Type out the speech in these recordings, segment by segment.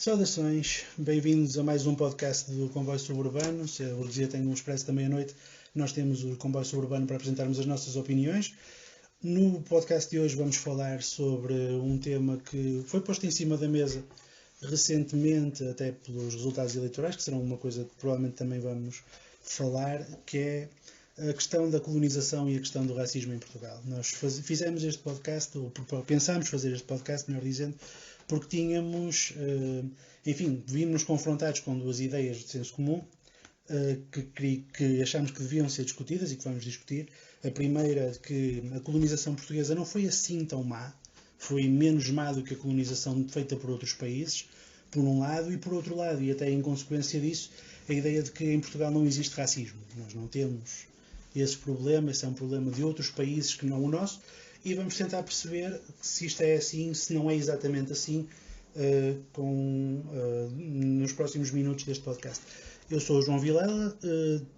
Saudações, bem-vindos a mais um podcast do Comboio Suburbano. Se a burguesia tem um expresso da meia-noite, nós temos o Comboio Suburbano para apresentarmos as nossas opiniões. No podcast de hoje vamos falar sobre um tema que foi posto em cima da mesa recentemente, até pelos resultados eleitorais, que serão uma coisa que provavelmente também vamos falar, que é a questão da colonização e a questão do racismo em Portugal. Nós fizemos este podcast, ou pensámos fazer este podcast, melhor dizendo, porque tínhamos, vimos-nos confrontados com duas ideias de senso comum que achámos que deviam ser discutidas e que vamos discutir. A primeira, que a colonização portuguesa não foi assim tão má, foi menos má do que a colonização feita por outros países, por um lado, e por outro lado, e até em consequência disso, a ideia de que em Portugal não existe racismo. Nós não temos esse problema, esse é um problema de outros países que não o nosso, e vamos tentar perceber se isto é assim, se não é exatamente assim, nos próximos minutos deste podcast. Eu sou o João Vilela,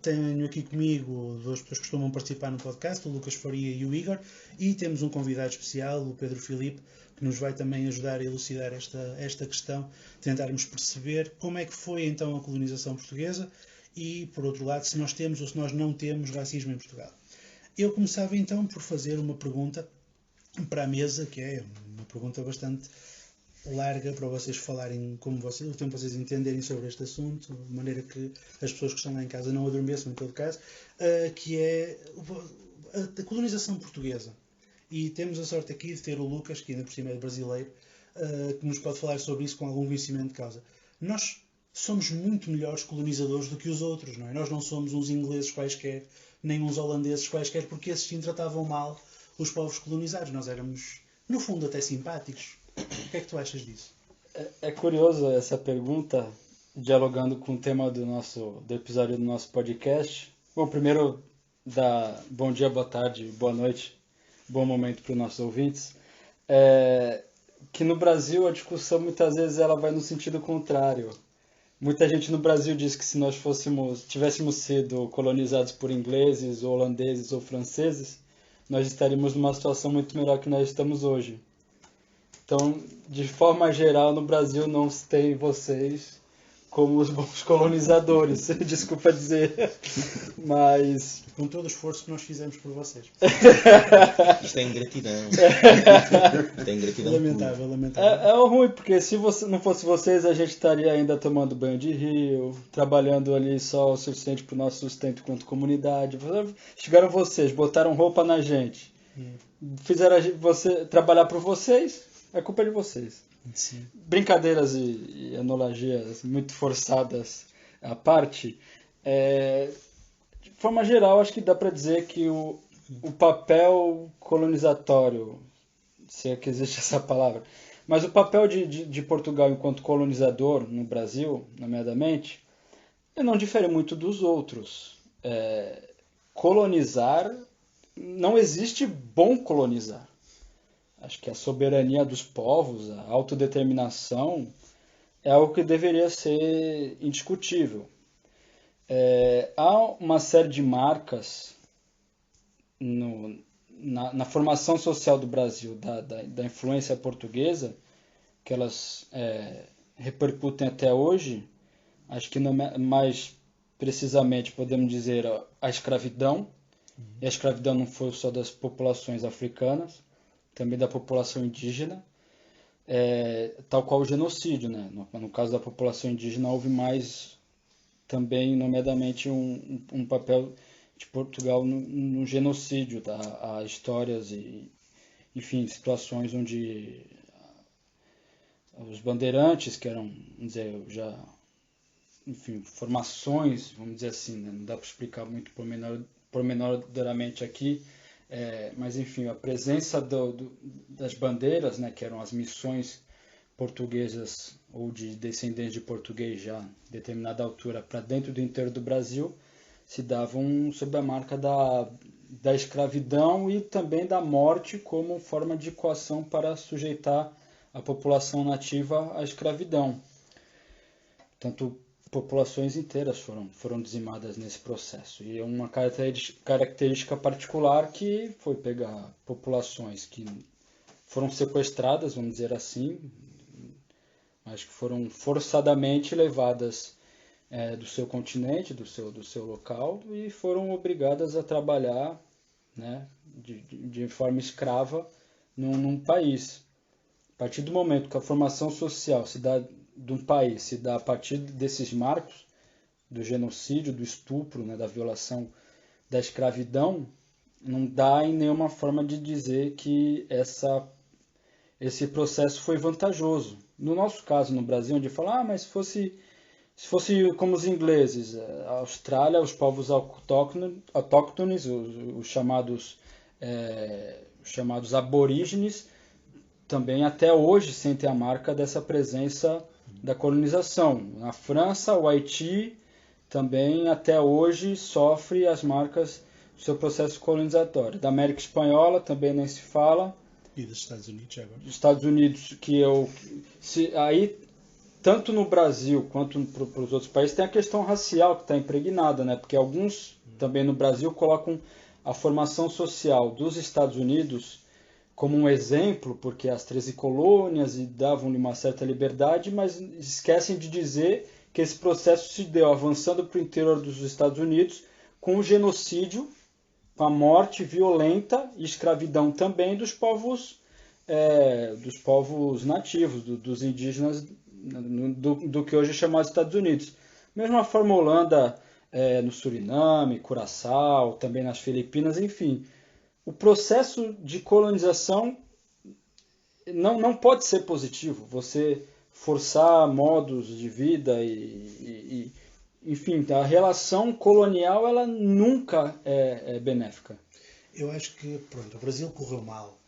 tenho aqui comigo duas pessoas que costumam participar no podcast, o Lucas Faria e o Igor, e temos um convidado especial, o Pedro Filipe, que nos vai também ajudar a elucidar esta questão, tentarmos perceber como é que foi então a colonização portuguesa e, por outro lado, se nós temos ou se nós não temos racismo em Portugal. Eu começava então por fazer uma pergunta para a mesa, que é uma pergunta bastante larga para vocês falarem o tempo vocês entenderem sobre este assunto, de maneira que as pessoas que estão lá em casa não adormeçam em todo caso, que é a colonização portuguesa. E temos a sorte aqui de ter o Lucas, que ainda por cima é brasileiro, que nos pode falar sobre isso com algum conhecimento de causa. Nós somos muito melhores colonizadores do que os outros, não é? Nós não somos uns ingleses quaisquer, nem uns holandeses quaisquer, porque esses sim tratavam mal os povos colonizados. Nós éramos, no fundo, até simpáticos. O que é que tu achas disso? É curioso essa pergunta, dialogando com o tema do episódio do nosso podcast. Bom, primeiro, bom dia, boa tarde, boa noite, bom momento para os nossos ouvintes. Que no Brasil a discussão muitas vezes ela vai no sentido contrário. Muita gente no Brasil diz que se nós tivéssemos sido colonizados por ingleses, ou holandeses ou franceses, nós estaríamos numa situação muito melhor que nós estamos hoje. Então, de forma geral, no Brasil não se tem vocês como os bons colonizadores, desculpa dizer, mas... Com todo o esforço que nós fizemos por vocês. Isto é ingratidão. Isto é ingratidão. Lamentável. É ruim, porque se não fosse vocês, a gente estaria ainda tomando banho de rio, trabalhando ali só o suficiente para o nosso sustento enquanto comunidade. Chegaram vocês, botaram roupa na gente, fizeram você trabalhar por vocês, é culpa de vocês. Sim. Brincadeiras e analogias muito forçadas à parte, de forma geral, acho que dá para dizer que o papel colonizatório, se é que existe essa palavra, mas o papel de Portugal enquanto colonizador no Brasil, nomeadamente, não difere muito dos outros. Colonizar, não existe bom colonizar. Acho que a soberania dos povos, a autodeterminação, é algo que deveria ser indiscutível. Há uma série de marcas na formação social do Brasil, da influência portuguesa, que elas repercutem até hoje. Acho que mais precisamente podemos dizer a escravidão. E a escravidão não foi só das populações africanas, também da população indígena, tal qual o genocídio, né? No caso da população indígena houve mais também, nomeadamente, um papel de Portugal no genocídio, há histórias e, enfim, situações onde os bandeirantes, que eram, vamos dizer, já, enfim, formações, vamos dizer assim, né? Não dá para explicar muito pormenoradamente aqui, mas enfim, a presença das bandeiras, né, que eram as missões portuguesas ou de descendentes de português já em determinada altura para dentro do interior do Brasil, se davam sob a marca da escravidão e também da morte como forma de coação para sujeitar a população nativa à escravidão. Tanto populações inteiras foram dizimadas nesse processo. E é uma característica particular que foi pegar populações que foram sequestradas, vamos dizer assim, mas que foram forçadamente levadas do seu continente, do seu local, e foram obrigadas a trabalhar, né, de forma escrava num país. A partir do momento que a formação social de um país se dá a partir desses marcos, do genocídio, do estupro, né, da violação, da escravidão, não dá em nenhuma forma de dizer que esse processo foi vantajoso. No nosso caso, no Brasil, onde fala, mas se fosse como os ingleses, a Austrália, os povos autóctones, os chamados aborígenes, também até hoje sentem a marca dessa presença da colonização. Na França, o Haiti também até hoje sofre as marcas do seu processo colonizatório. Da América Espanhola também nem se fala. E dos Estados Unidos agora? Dos Estados Unidos, aí tanto no Brasil quanto para os outros países tem a questão racial que está impregnada, né? Porque alguns também no Brasil colocam a formação social dos Estados Unidos como um exemplo, porque as 13 colônias davam-lhe uma certa liberdade, mas esquecem de dizer que esse processo se deu avançando para o interior dos Estados Unidos com o genocídio, com a morte violenta e escravidão também dos povos nativos, dos indígenas do que hoje é chamado Estados Unidos. Mesma forma, Holanda no Suriname, Curaçao, também nas Filipinas, enfim. O processo de colonização não pode ser positivo. Você forçar modos de vida enfim, a relação colonial ela nunca é benéfica. Eu acho que, pronto, o Brasil correu mal.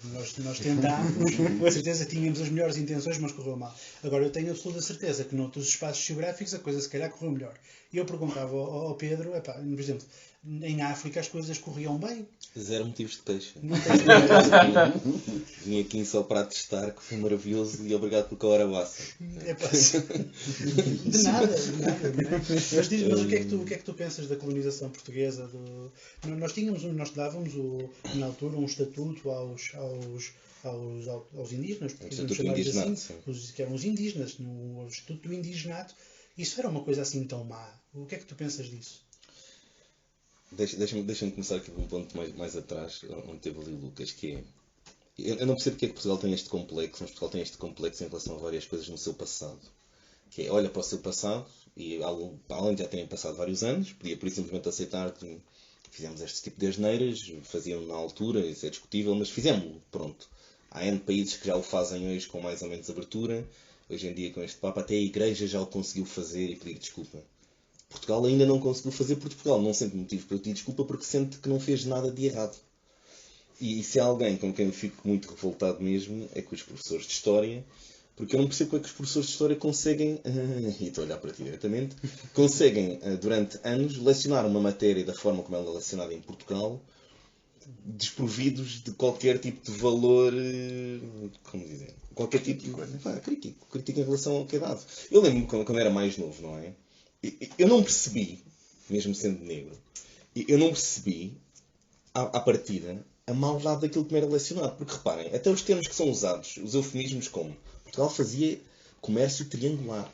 Nós tentámos, com certeza tínhamos as melhores intenções, mas correu mal. Agora, eu tenho absoluta certeza que noutros espaços geográficos a coisa se calhar correu melhor. E eu perguntava ao Pedro, por exemplo, em África as coisas corriam bem. Zero motivos de queixa. Não tens problema. Vim aqui só para testar, que foi maravilhoso e obrigado pelo Caarabaça. De nada. Mas diz-me, o que é que tu pensas da colonização portuguesa? Nós dávamos na altura um estatuto aos indígenas, podemos chamar-lhes assim, que eram os indígenas, no estatuto do indigenato. Isso era uma coisa assim tão má. O que é que tu pensas disso? Deixa-me começar aqui por um ponto mais atrás, onde teve ali o Lucas, que é... Eu não percebo porque é que Portugal tem este complexo, mas Portugal tem este complexo em relação a várias coisas no seu passado. Que é, olha para o seu passado, e além de já terem passado vários anos, podia por isso simplesmente aceitar que fizemos este tipo de asneiras, faziam na altura, isso é discutível, mas fizemos-lo, pronto. Há N países que já o fazem hoje com mais ou menos abertura, hoje em dia com este Papa, até a Igreja já o conseguiu fazer e pedir desculpa. Portugal ainda não conseguiu fazer porque Portugal não sente motivo para pedir desculpa porque sente que não fez nada de errado. E se há alguém com quem eu fico muito revoltado mesmo é com os professores de História, porque eu não percebo como é que os professores de História conseguem, e estou a olhar para ti diretamente, conseguem durante anos lecionar uma matéria da forma como ela é lecionada em Portugal, desprovidos de qualquer tipo de valor, como dizer, qualquer tipo de crítico em relação ao que é dado. Eu lembro-me quando era mais novo, não é? Eu não percebi, mesmo sendo negro, eu não percebi, à partida, a maldade daquilo que me era lecionado. Porque reparem, até os termos que são usados, os eufemismos como Portugal fazia comércio triangular.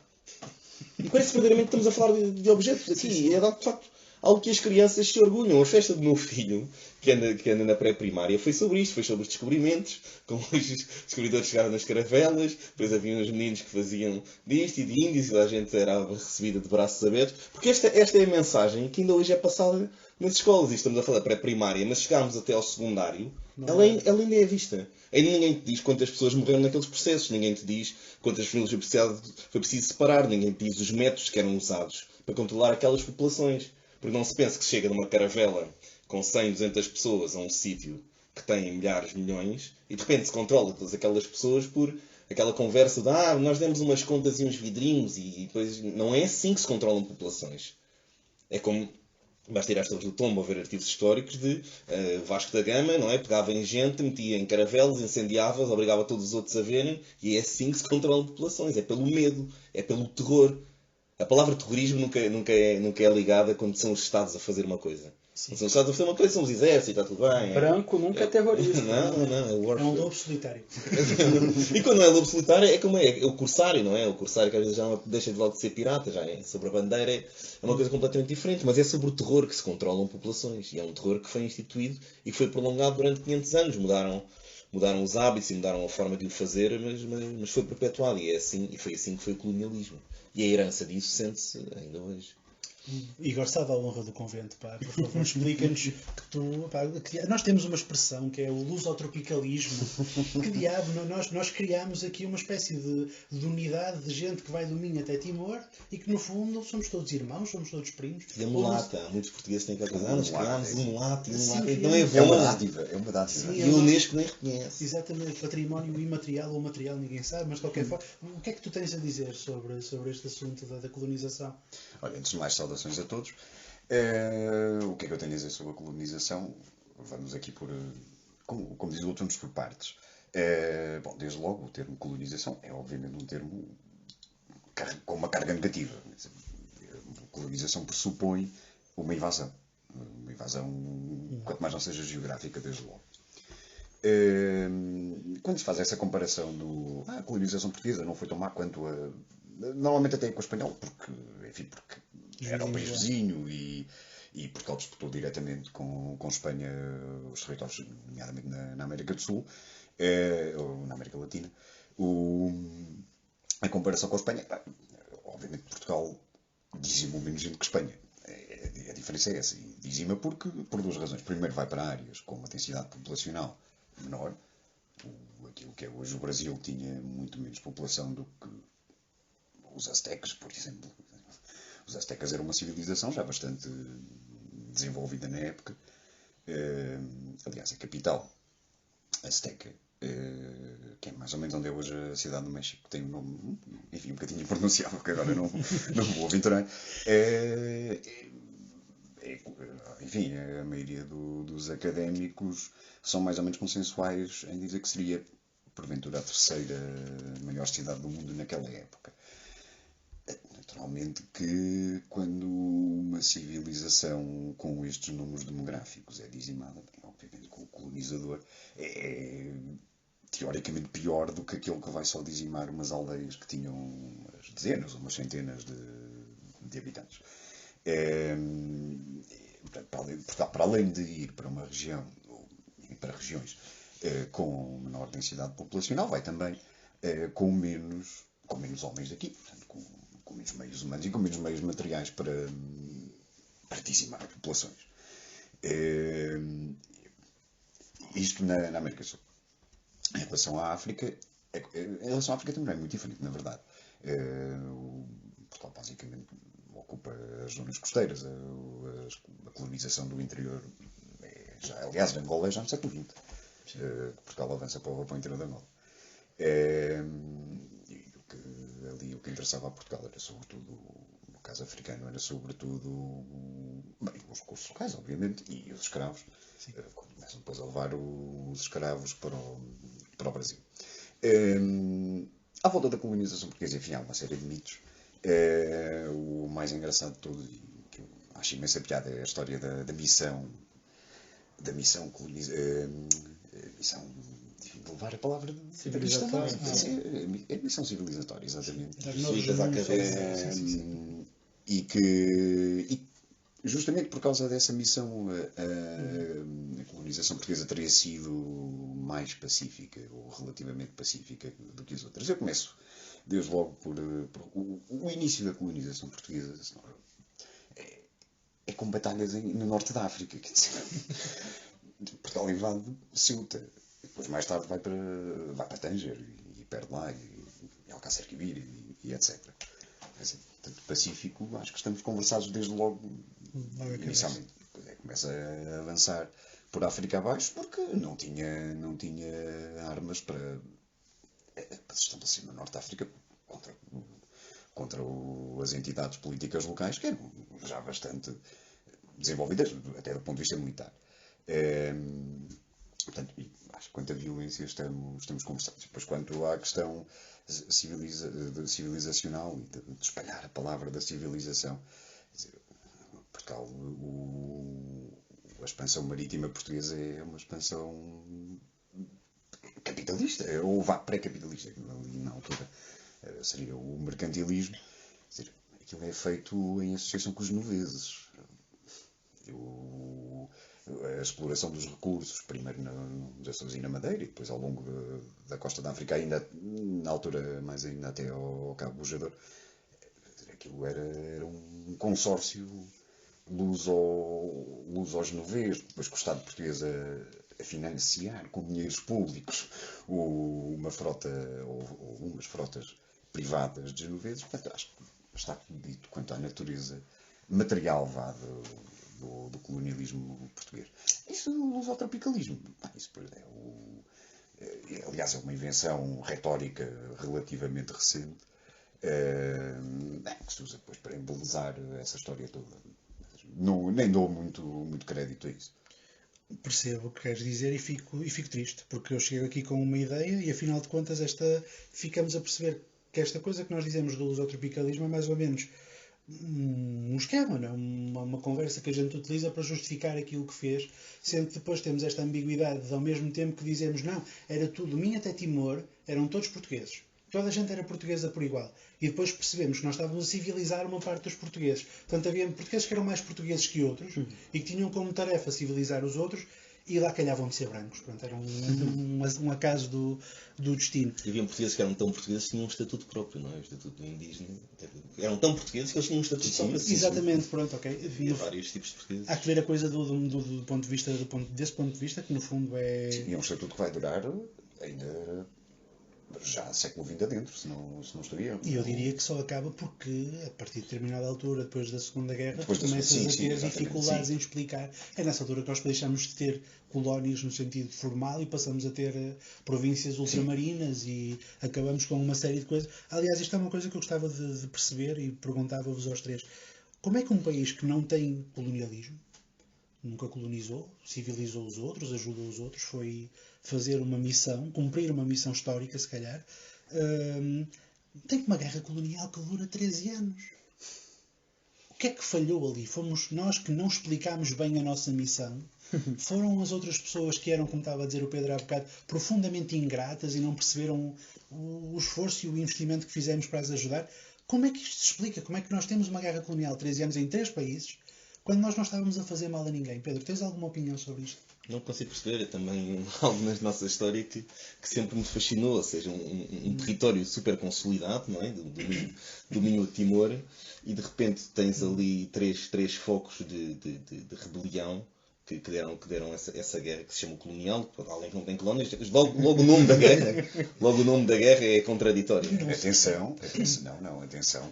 E parece verdadeiramente que estamos a falar de objetos aqui. É de facto algo que as crianças se orgulham. A festa do meu filho, que anda na pré-primária, foi sobre isto, foi sobre os descobrimentos, como os descobridores chegaram nas caravelas, depois havia uns meninos que faziam disto e de índios, e a gente era recebida de braços abertos. Porque esta é a mensagem que ainda hoje é passada nas escolas. E estamos a falar pré-primária, mas chegámos até ao secundário, ela ainda é vista. Ainda ninguém te diz quantas pessoas morreram naqueles processos, ninguém te diz quantas famílias foi preciso separar, ninguém te diz os métodos que eram usados para controlar aquelas populações. Porque não se pensa que se chega numa caravela com 100, 200 pessoas a um sítio que tem milhares, milhões, e de repente se controla todas aquelas pessoas por aquela conversa de nós demos umas contas e uns vidrinhos, e depois não é assim que se controlam populações. É como, basta ir às Torres do Tombo a ver artigos históricos de Vasco da Gama, não é? Pegava em gente, metia em caravelas, incendiava-os, obrigava todos os outros a verem, e é assim que se controlam populações. É pelo medo, é pelo terror. A palavra terrorismo nunca é ligada quando são os Estados a fazer uma coisa. Sim. São Estados a fazer uma coisa, são os exércitos, está tudo bem. Branco nunca é terrorista. Não, é o É um lobo solitário. E quando não é lobo solitário, é como é o corsário, não é? O corsário que às vezes já não deixa de logo de ser pirata, já é sobre a bandeira, é uma coisa completamente diferente, mas é sobre o terror que se controlam populações. E é um terror que foi instituído e foi prolongado durante 500 anos. Mudaram os hábitos e mudaram a forma de o fazer, mas foi perpetuado. E, e foi assim que foi o colonialismo. E a herança disso sente-se ainda hoje. Igor, estava à honra do convento, pá, por favor, explica-nos que tu, pá, nós temos uma expressão que é o lusotropicalismo. Que diabo, nós criamos aqui uma espécie de unidade de gente que vai do Minho até Timor e que no fundo somos todos irmãos, somos todos primos. E a mulata, muitos portugueses têm aquela coisa, nós criámos um mulato e um mulato, Sim, não é é bom. É uma dádiva. Sim, E o Unesco nem reconhece. Exatamente, património imaterial ou material, ninguém sabe, mas de qualquer forma, o que é que tu tens a dizer sobre este assunto da colonização? Olha, antes de mais, saudações a todos. O que é que eu tenho a dizer sobre a colonização? Vamos aqui por... Como diz o outro, vamos por partes. Bom, desde logo, o termo colonização é obviamente um termo com uma carga negativa. A colonização pressupõe uma invasão. Uma invasão, quanto mais não seja geográfica, desde logo. Quando se faz essa comparação a colonização portuguesa não foi tão má quanto a... Normalmente até com a espanhola, porque era um país vizinho e Portugal disputou diretamente com Espanha os territórios, nomeadamente na América do Sul, ou na América Latina. A comparação com a Espanha, obviamente Portugal dizimou menos gente que Espanha. A diferença é essa. E dizima por duas razões. Primeiro, vai para áreas com uma densidade populacional menor. Aquilo que é hoje o Brasil tinha muito menos população do que os aztecas, por exemplo. Os aztecas eram uma civilização já bastante desenvolvida na época. Aliás, a capital azteca, que é mais ou menos onde é hoje a cidade do México, tem um nome, enfim, um bocadinho pronunciável, que agora não vou aventurar. Enfim, a maioria dos académicos são mais ou menos consensuais em dizer que seria, porventura, a terceira maior cidade do mundo naquela época. Naturalmente que quando uma civilização com estes números demográficos é dizimada, obviamente com o colonizador, é teoricamente pior do que aquele que vai só dizimar umas aldeias que tinham umas dezenas ou umas centenas de habitantes. Para além de ir para uma região, e para regiões com menor densidade populacional, vai também com menos homens daqui, portanto, com menos meios humanos e com menos meios materiais para dizimar populações. Isto na América do Sul. Em relação à África também é muito diferente, na verdade. Portugal basicamente ocupa as zonas costeiras, a colonização do interior, aliás, de Angola é já no século XX. Portugal avança para o interior de Angola. O que interessava a Portugal era sobretudo, no caso africano, era sobretudo os recursos locais, obviamente, e os escravos, quando começam depois a levar os escravos para o Brasil. À volta da colonização portuguesa, enfim, há uma série de mitos. O mais engraçado de tudo, e que eu acho imensa piada, é a história da missão de levar a palavra civilizatória. É missão civilizatória, exatamente. E justamente por causa dessa missão a colonização portuguesa teria sido mais pacífica, ou relativamente pacífica, do que as outras. Eu começo desde logo por o início da colonização portuguesa. É com batalhas no norte da África, quer dizer, Portugal invade Ceuta, depois mais tarde vai para Tanger e perde lá, e Alcácer Quibir e etc. Assim, portanto, Pacífico, acho que estamos conversados desde logo, inicialmente. Começa a avançar por África abaixo, porque não tinha armas para se estabelecer no norte da África contra as entidades políticas locais, que eram já bastante desenvolvidas, até do ponto de vista militar. Portanto, acho que quanto à violência estamos conversados. Depois, quanto à questão civilizacional e de espalhar a palavra da civilização, Portugal, a expansão marítima portuguesa é uma expansão capitalista, ou vá pré-capitalista, na altura seria o mercantilismo. Quer dizer, aquilo é feito em associação com os genoveses. A exploração dos recursos, primeiro nos Açores e na Madeira, e depois ao longo da costa da África, ainda na altura mais ainda até ao Cabo Bojador. Aquilo era um consórcio luso-genovês, depois com o Estado português a financiar com dinheiros públicos uma frota ou umas frotas privadas de genoveses. Portanto, acho que está tudo dito quanto à natureza material do colonialismo português. Isso do lusotropicalismo, isso aliás é uma invenção retórica relativamente recente, que se usa depois para embelezar essa história toda. Nem dou muito crédito a isso. Percebo o que queres dizer e fico triste, porque eu chego aqui com uma ideia e afinal de contas ficamos a perceber que esta coisa que nós dizemos do lusotropicalismo é mais ou menos um esquema, não? Uma conversa que a gente utiliza para justificar aquilo que fez, sendo que depois temos esta ambiguidade de, ao mesmo tempo que dizemos não, era tudo, de Minho até Timor, eram todos portugueses. Toda a gente era portuguesa por igual. E depois percebemos que nós estávamos a civilizar uma parte dos portugueses. Portanto, havia portugueses que eram mais portugueses que outros e que tinham como tarefa civilizar os outros e lá calhavam de ser brancos. Portanto, era um acaso do destino. E havia portugueses que eram tão portugueses que tinham um estatuto próprio, não é? O estatuto indígena. Eram tão portugueses que eles tinham um estatuto só para si. Exatamente, pronto, ok. Havia vários tipos de portugueses. Há que ver a coisa do ponto de vista, desse ponto de vista, que no fundo é... Sim, e é um estatuto que vai durar ainda... já século XX adentro, se não estaria. E eu diria que só acaba porque, a partir de determinada altura, depois da Segunda Guerra, começas a ter dificuldades em explicar. É nessa altura que nós deixamos de ter colónias no sentido formal e passamos a ter províncias ultramarinas e acabamos com uma série de coisas. Aliás, isto é uma coisa que eu gostava de perceber e perguntava-vos aos três. Como é que um país que não tem colonialismo, nunca colonizou, civilizou os outros, ajudou os outros, foi fazer uma missão, cumprir uma missão histórica, se calhar, tem uma guerra colonial que dura 13 anos. O que é que falhou ali? Fomos nós que não explicámos bem a nossa missão? Foram as outras pessoas que eram, como estava a dizer o Pedro há bocado, profundamente ingratas e não perceberam o esforço e o investimento que fizemos para as ajudar? Como é que isto se explica? Como é que nós temos uma guerra colonial de 13 anos em 3 países quando nós não estávamos a fazer mal a ninguém? Pedro, tens alguma opinião sobre isto? Não consigo perceber, é também algo na nossa história que sempre me fascinou, ou seja, um território super consolidado, não é? Do Minho a Timor, e de repente tens ali três focos de rebelião que deram essa guerra que se chama colonial. Além que não tem colónias, logo o nome da guerra é contraditório. Atenção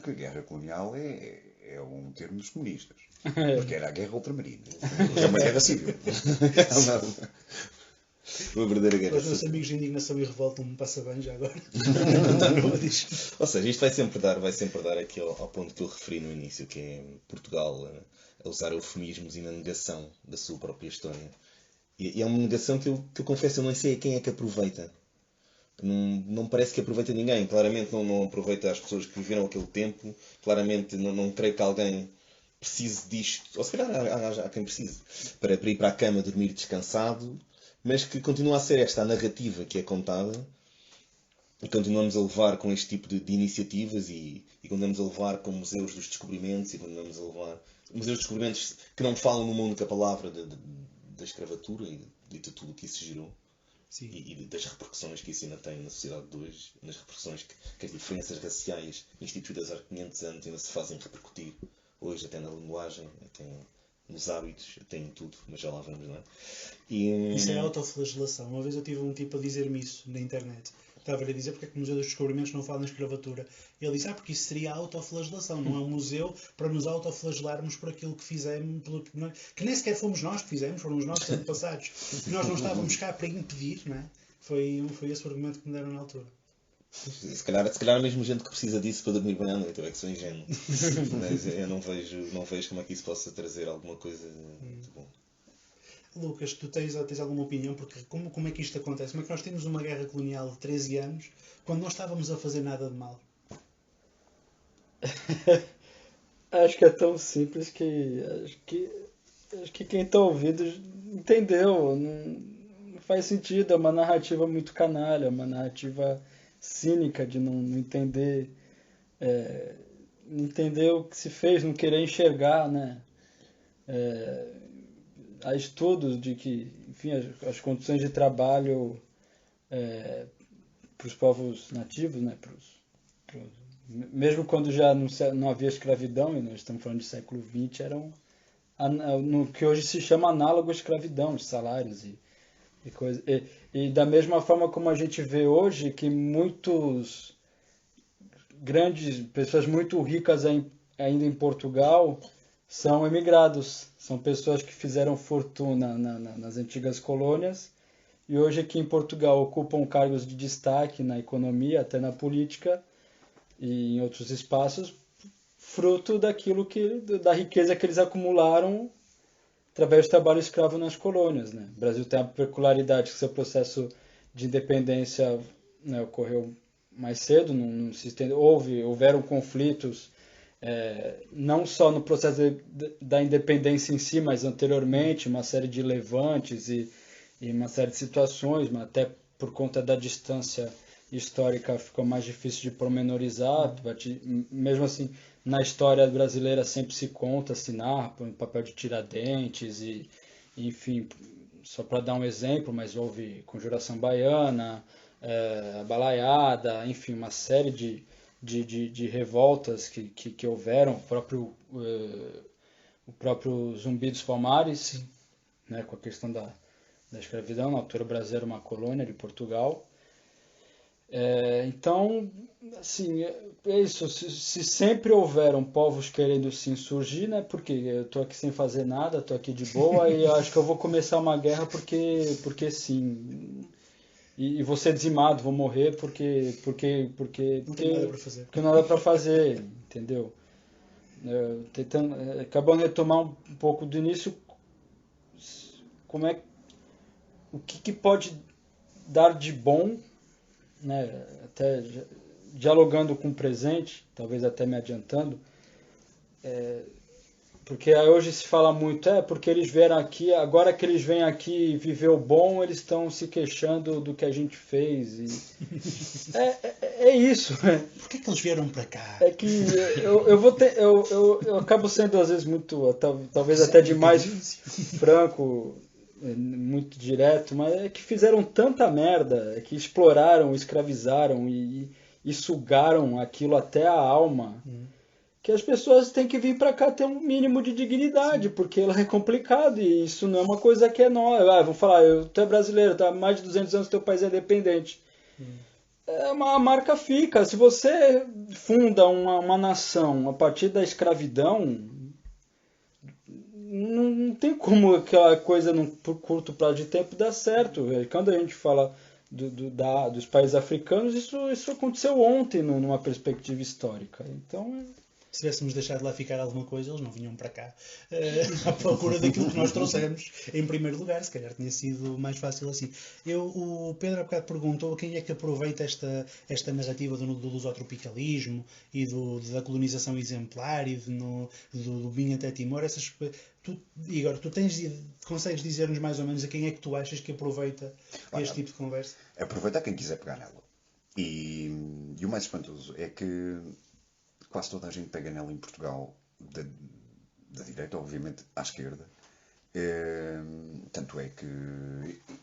que a guerra colonial é um termo dos comunistas. Porque era a guerra ultramarina. É uma guerra civil. Uma verdadeira guerra. Os meus amigos de indignação e revolta me passa bem já agora. Ou seja, isto vai sempre dar aqui ao ponto que eu referi no início, que é Portugal a usar eufemismos e na negação da sua própria história. E é uma negação que eu confesso, eu não sei quem é que aproveita. Não parece que aproveita ninguém. Claramente não aproveita as pessoas que viveram aquele tempo. Claramente não creio que alguém precise disto. Ou se calhar há quem precise. Para ir para a cama dormir descansado. Mas que continua a ser esta a narrativa que é contada. E continuamos a levar com este tipo de iniciativas. E continuamos a levar com museus dos descobrimentos. E continuamos a levar museus de descobrimentos que não falam numa única palavra da escravatura e de tudo o que isso gerou. E das repercussões que isso ainda tem na sociedade de hoje, nas repercussões que as diferenças raciais instituídas há 500 anos ainda se fazem repercutir hoje, até na linguagem, até nos hábitos, até em tudo, mas já lá vamos, não é? Isso é autoflagelação. Uma vez eu tive um tipo a dizer-me isso na internet. Estava-lhe a dizer porque é que o Museu dos Descobrimentos não fala na escravatura. Ele disse, porque isso seria autoflagelação, não é um museu para nos autoflagelarmos por aquilo que fizemos, que nem sequer fomos nós que fizemos, foram os nossos antepassados. E nós não estávamos cá para impedir, não é? Foi esse o argumento que me deram na altura. Se calhar mesmo gente que precisa disso para dormir bem à noite, eu é que sou ingênuo. Mas eu não vejo como é que isso possa trazer alguma coisa de bom. Lucas, tu tens alguma opinião? Porque como é que isto acontece? Como é que nós temos uma guerra colonial de 13 anos quando não estávamos a fazer nada de mal? Acho que é tão simples que acho que quem está ouvindo entendeu. Não faz sentido, é uma narrativa muito canalha, é uma narrativa cínica de não entender, é, não entender o que se fez, não querer enxergar, né? É, há estudos de que, enfim, as condições de trabalho para os povos nativos, né? Mesmo quando já não havia escravidão, e nós estamos falando de século XX, eram no que hoje se chama análogo à escravidão, de salários e coisa. E da mesma forma como a gente vê hoje que muitos grandes, pessoas muito ricas ainda em Portugal são emigrados, são pessoas que fizeram fortuna nas antigas colônias e hoje aqui em Portugal ocupam cargos de destaque na economia, até na política e em outros espaços, fruto da riqueza que eles acumularam através do trabalho escravo nas colônias, né? O Brasil tem a peculiaridade que seu processo de independência, né, ocorreu mais cedo, não se houveram conflitos, não só no processo da independência em si, mas anteriormente, uma série de levantes e uma série de situações, mas até por conta da distância histórica ficou mais difícil de pormenorizar. Mesmo assim, na história brasileira sempre se conta, se narra, o papel de Tiradentes enfim, só para dar um exemplo, mas houve Conjuração Baiana, a Balaiada, enfim, uma série de revoltas que houveram, o próprio Zumbi dos Palmares, né, com a questão da escravidão. Na altura o Brasil era uma colônia de Portugal. Então, assim, é isso. Se sempre houveram povos querendo se insurgir, né? Porque eu tô aqui sem fazer nada, tô aqui de boa e eu acho que eu vou começar uma guerra porque sim. E vou ser dizimado, vou morrer Não tem nada para fazer. porque não dá para fazer, entendeu? Acabando de retomar um pouco do início, como é o que pode dar de bom, né, até dialogando com o presente, talvez até me adiantando, porque hoje se fala muito, porque eles vieram aqui, agora que eles vêm aqui viver o bom, eles estão se queixando do que a gente fez. É isso. Por que eles vieram para cá? É que eu acabo sendo às vezes muito, talvez até demais franco, muito direto, mas é que fizeram tanta merda, é que exploraram, escravizaram e sugaram aquilo até a alma, que as pessoas têm que vir para cá ter um mínimo de dignidade, porque é complicado e isso não é uma coisa que é nova. Vou falar, tu é brasileiro, tá há mais de 200 anos teu país é independente. A marca fica. Se você funda uma nação a partir da escravidão, não tem como aquela coisa por curto prazo de tempo dar certo. Quando a gente fala dos países africanos, isso aconteceu ontem numa perspectiva histórica. Então, se tivéssemos deixado lá ficar alguma coisa, eles não vinham para cá à procura daquilo que nós trouxemos em primeiro lugar. Se calhar tinha sido mais fácil assim. O Pedro há bocado perguntou quem é que aproveita esta narrativa do lusotropicalismo e da colonização exemplar e do vinho até Timor. Igor, consegues dizer-nos mais ou menos a quem é que tu achas que aproveita este tipo de conversa? Aproveita quem quiser pegar nela. E o mais espantoso é que quase toda a gente pega nela em Portugal, da direita, obviamente, à esquerda. Tanto é que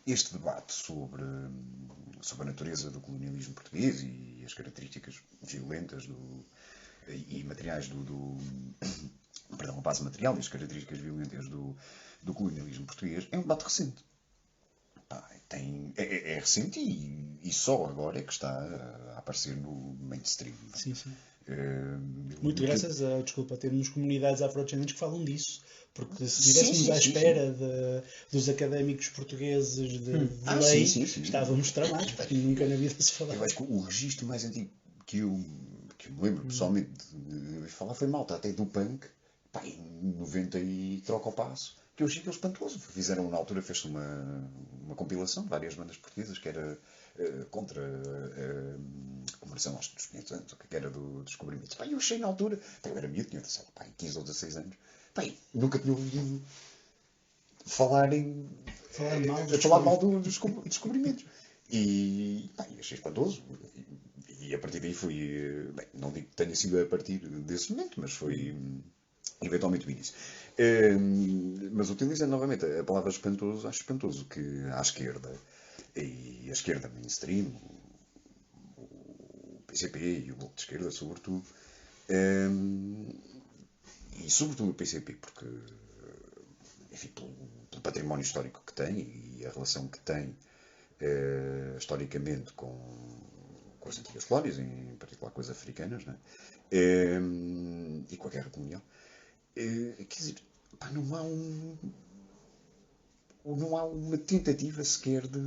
este debate sobre a natureza do colonialismo português e as características violentas e materiais perdão, a base material e as características violentas do colonialismo português é um debate recente. É recente e só agora é que está a aparecer no mainstream. Sim. Muito graças a termos comunidades afrodescendentes que falam disso, porque se estivéssemos à espera dos académicos portugueses de lei, estávamos tramados, porque nunca na vida se falava. Eu acho que o registro mais antigo que eu me lembro pessoalmente de falar foi Malta, até do punk, em 90 e troca ao passo, que eu achei aquilo espantoso. Fizeram, na altura, fez-se uma compilação de várias bandas portuguesas que era contra a comemoração aos 500 anos, o que era do Descobrimento. Eu achei na altura, eu era miúdo, tinha 15 ou 16 anos, nunca tinha ouvido falar mal dos descobrimentos. E achei espantoso. E a partir daí fui. Não digo que tenha sido a partir desse momento, mas foi eventualmente o início. Mas utilizando novamente a palavra espantoso, acho espantoso que à esquerda, e a esquerda mainstream, o PCP e o Bloco de Esquerda, sobretudo, e sobretudo o PCP, porque, enfim, pelo património histórico que tem e a relação que tem historicamente com as antigas colónias, em particular com as africanas, né? E com a Guerra Colonial. Quer dizer, não há uma tentativa sequer de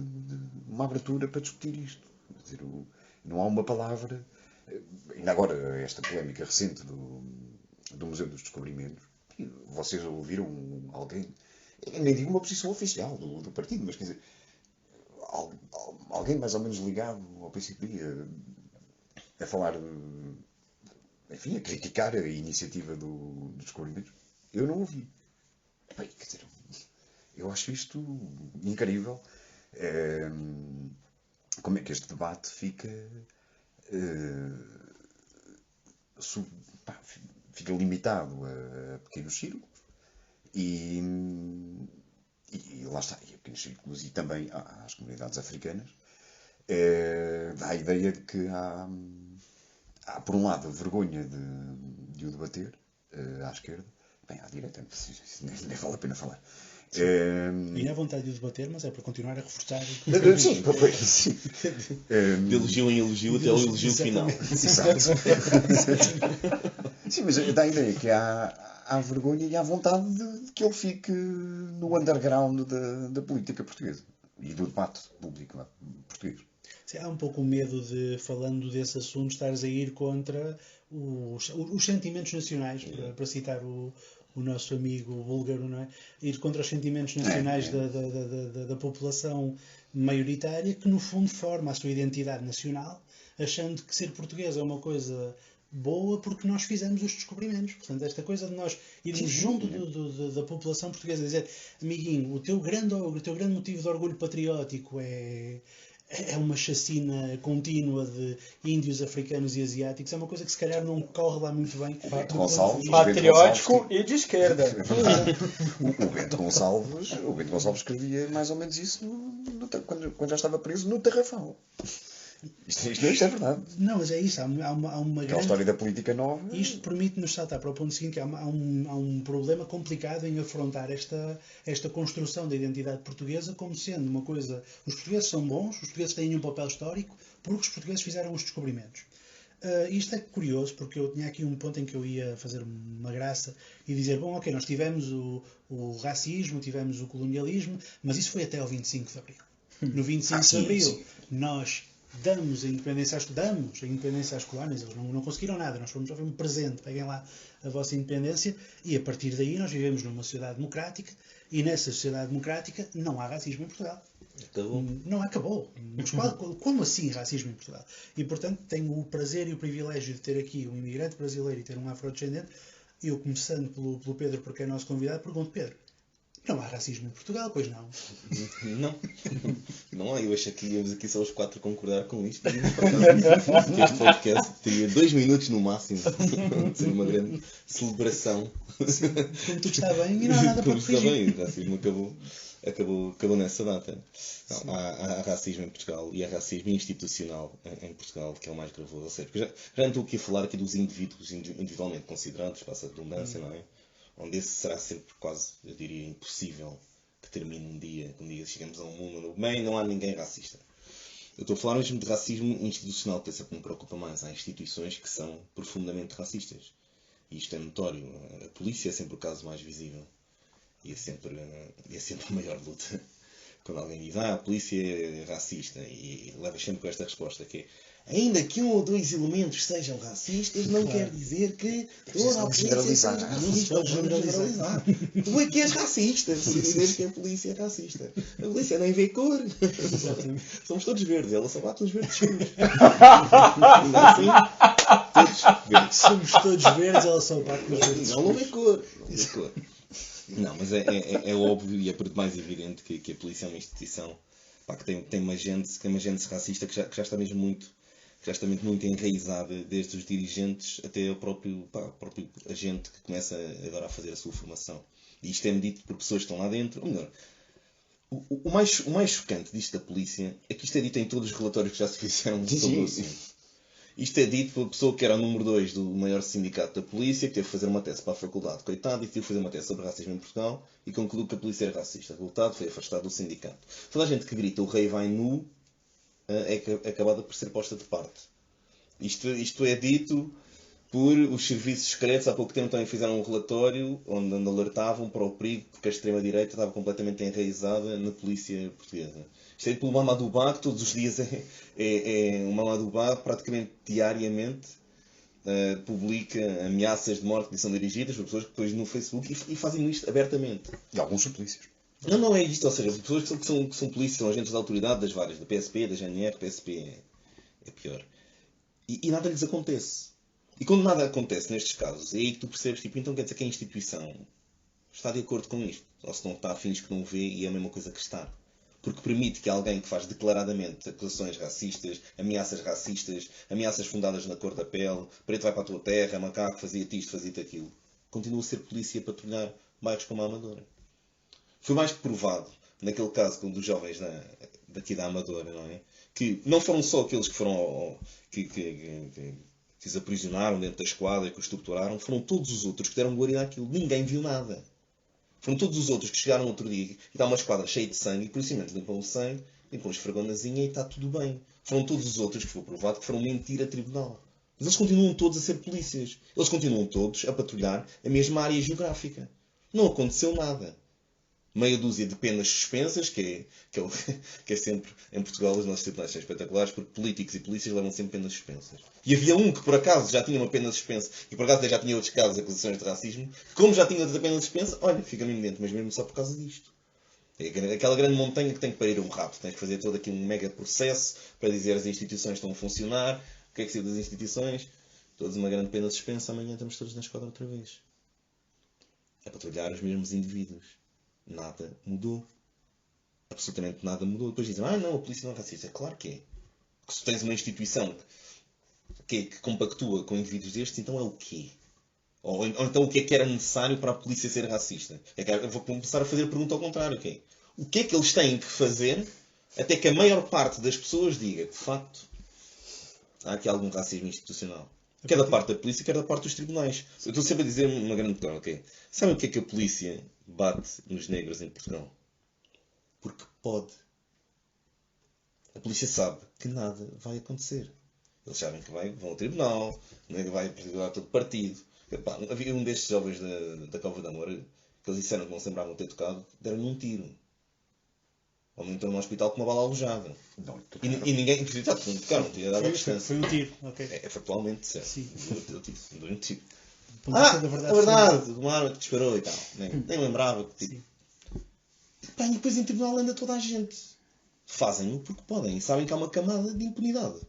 uma abertura para discutir isto. Quer dizer, não há uma palavra. Ainda agora, esta polémica recente do Museu dos Descobrimentos, vocês ouviram alguém, nem digo uma posição oficial do partido, mas quer dizer, alguém mais ou menos ligado ao PCP a falar, enfim, a criticar a iniciativa do Descobrimento. Eu não ouvi. Quer dizer, eu acho isto incrível. Como é que este debate fica limitado a pequenos círculos e lá está, e a pequenos círculos e também às comunidades africanas. Dá a ideia de que há por um lado, vergonha de o debater à esquerda. À direita, nem vale a pena falar. E há vontade de o debater, mas é para continuar a reforçar. Sim. De elogio em elogio até o elogio final. Exato. Sim, mas dá a ideia que há vergonha e há vontade de que ele fique no underground da política portuguesa e do debate público português. Há um pouco o medo de, falando desse assunto, estares a ir contra os sentimentos nacionais, para citar o nosso amigo búlgaro, não é? Ir contra os sentimentos nacionais da população maioritária, que no fundo forma a sua identidade nacional, achando que ser português é uma coisa boa porque nós fizemos os descobrimentos. Portanto, esta coisa de nós irmos junto da população portuguesa, dizer, amiguinho, o teu grande motivo de orgulho patriótico é uma chacina contínua de índios, africanos e asiáticos, é uma coisa que se calhar não corre lá muito bem. Patriótico e de esquerda. O Bento Gonçalves escrevia mais ou menos isso quando já estava preso no Tarrafal. Isto é verdade. Não, mas é isso. Há uma grande... história da política nova. Isto permite-nos saltar para o ponto seguinte, que há um problema complicado em afrontar esta construção da identidade portuguesa como sendo uma coisa... Os portugueses são bons, os portugueses têm um papel histórico, porque os portugueses fizeram os descobrimentos. Isto é curioso, porque eu tinha aqui um ponto em que eu ia fazer uma graça e dizer, bom, ok, nós tivemos o racismo, tivemos o colonialismo, mas isso foi até ao 25 de Abril. No 25 de Abril, nós... damos a independência às colónias, eles não conseguiram nada, nós fomos um presente, peguem lá a vossa independência, e a partir daí nós vivemos numa sociedade democrática, e nessa sociedade democrática não há racismo em Portugal. Acabou. Não acabou. Mas como assim racismo em Portugal? E portanto tenho o prazer e o privilégio de ter aqui um imigrante brasileiro e ter um afrodescendente. Eu, começando pelo Pedro, porque é nosso convidado, pergunto, Pedro, não há racismo em Portugal, pois não? Não há. Eu achei que íamos aqui só os quatro concordar com isto. Que este podcast teria 2 minutos no máximo. Ser uma grande celebração. Como tudo está bem e não há nada para corrigir. Está bem, o racismo acabou nessa data. Não, há racismo em Portugal e há racismo institucional em Portugal, que é o mais gravoso. Ou seja, já não estou aqui a falar aqui dos indivíduos individualmente considerados, passa a redundância, não é? Onde esse será sempre quase, eu diria, impossível que termine um dia chegamos a um mundo onde bem, não há ninguém racista. Eu estou a falar mesmo de racismo institucional, que é sempre que me preocupa mais. Há instituições que são profundamente racistas. E isto é notório. A polícia é sempre o caso mais visível. E é sempre a maior luta. Quando alguém diz, a polícia é racista, e levas sempre com esta resposta, que é, Ainda que 1 ou 2 elementos sejam racistas, não quer dizer que toda a polícia seja racista. Não vamos generalizar. Tu é que és racista se dizes que a polícia é racista. A polícia nem vê cor. Somos todos verdes, ela só bate nos verdes escuros. Ainda assim, todos verdes. Somos todos verdes, ela só bate nos verdes. Não vê cor. Não vê cor. Não, mas é óbvio e é por mais evidente que a polícia é uma instituição, pá, que tem uma gente racista que já está mesmo muito enraizada, desde os dirigentes até o próprio agente que começa agora a fazer a sua formação. E isto é-me dito por pessoas que estão lá dentro. Ou melhor, o mais chocante disto da polícia é que isto é dito em todos os relatórios que já se fizeram sobre o assunto. Isto é dito pela pessoa que era o número 2 do maior sindicato da polícia, que teve que fazer uma tese para a faculdade, coitado, e teve que fazer uma tese sobre racismo em Portugal, e concluiu que a polícia era racista. Resultado, foi afastado do sindicato. Toda a gente que grita o rei vai nu é acabada por ser posta de parte. Isto é dito por os serviços secretos. Há pouco tempo também fizeram um relatório onde alertavam para o perigo que a extrema-direita estava completamente enraizada na polícia portuguesa. Isto é dito pelo Mamadou Ba, que todos os dias o Mamadou Ba praticamente diariamente publica ameaças de morte que lhe são dirigidas por pessoas que depois no Facebook e fazem isto abertamente. E alguns são polícias. Não é isto, ou seja, pessoas que são polícias, são agentes da autoridade das várias, da PSP, da GNR, PSP é pior. E nada lhes acontece. E quando nada acontece nestes casos, é aí que tu percebes, tipo, então quer dizer que a instituição está de acordo com isto. Ou se não está, fins que não vê e é a mesma coisa que está. Porque permite que alguém que faz declaradamente acusações racistas, ameaças fundadas na cor da pele, preto vai para a tua terra, macaco fazia-te isto, fazia-te aquilo, continua a ser polícia a patrulhar bairros como a Amadora. Foi mais que provado, naquele caso dos jovens daqui da Amadora, não é? Que não foram só aqueles que foram que os aprisionaram dentro da esquadra, que os torturaram, foram todos os outros que deram guarida àquilo. Ninguém viu nada. Foram todos os outros que chegaram outro dia e está uma esquadra cheia de sangue e por isso mesmo limpam o sangue, limpam a esfregonazinha e está tudo bem. Foram todos os outros que foi provado que foram mentir a tribunal. Mas eles continuam todos a ser polícias. Eles continuam todos a patrulhar a mesma área geográfica. Não aconteceu nada. Meia dúzia de penas suspensas, que é sempre, em Portugal, os nossos tribunais são espetaculares, porque políticos e polícias levam sempre penas suspensas. E havia um que, por acaso, já tinha uma pena suspensa, e por acaso já tinha outros casos de acusações de racismo, como já tinha outra pena suspensa, olha, fica-me dentro, mas mesmo só por causa disto. É aquela grande montanha que tem que parir um rato. Tens que fazer todo aqui um mega processo para dizer as instituições estão a funcionar, o que é que saiu das instituições, todos uma grande pena suspensa, amanhã estamos todos na esquadra outra vez. É patrulhar os mesmos indivíduos. Nada mudou. Absolutamente nada mudou. Depois dizem, não, a polícia não é racista. É claro que é. Porque se tens uma instituição que compactua com indivíduos destes, então é o quê? Ou então o que é que era necessário para a polícia ser racista? Eu vou começar a fazer a pergunta ao contrário. Okay? O que é que eles têm que fazer até que a maior parte das pessoas diga que, de facto, há aqui algum racismo institucional? Quer da parte da polícia, quer da parte dos tribunais. Eu estou sempre a dizer uma grande coisa, ok? Sabem o que é que a polícia bate nos negros em Portugal? Porque pode. A polícia sabe que nada vai acontecer. Eles sabem que vão ao tribunal, o negro vai perder todo partido. Epá, havia um destes jovens da Cova da Moura que eles disseram que não se lembravam de ter tocado, deram-lhe um tiro. Ou não entrou no hospital com uma bala alojada. E ninguém acreditava que não tocaram, não tinha dado a distância. Foi um tiro, ok. É factualmente certo. Sim. Deu um tiro. A verdade, o arma que disparou e tal. Nem lembrava que tipo. Pá, e depois em tribunal anda toda a gente. Fazem-o porque podem e sabem que há uma camada de impunidade.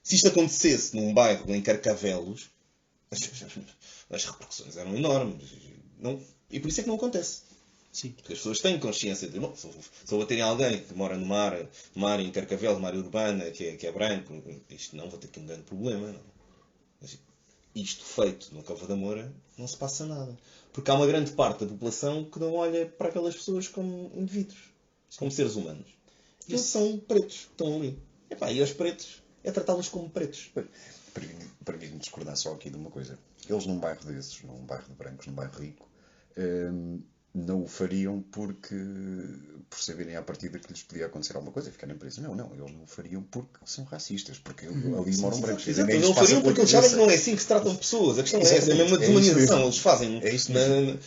Se isto acontecesse num bairro em Carcavelos, as repercussões eram enormes. E por isso é que não acontece. Sim. Porque as pessoas têm consciência de, se eu bater em alguém que mora numa área em Carcavelos, numa área urbana, que é branco, isto não vai ter aqui um grande problema. Não. Mas isto feito no Cova da Moura, não se passa nada. Porque há uma grande parte da população que não olha para aquelas pessoas como indivíduos, como seres humanos. Eles são pretos, que estão ali. E os pretos, é tratá-los como pretos. Permite-me discordar só aqui de uma coisa. Eles num bairro desses, num bairro de brancos, num bairro rico, não o fariam porque por saberem à partida que lhes podia acontecer alguma coisa e ficarem presos. Não, eles não fariam porque são racistas, porque ali moram brancos. Exato, eles não fariam porque eles sabem que não é assim que se tratam pessoas. A questão é essa, é mesmo uma desumanização. Eles fazem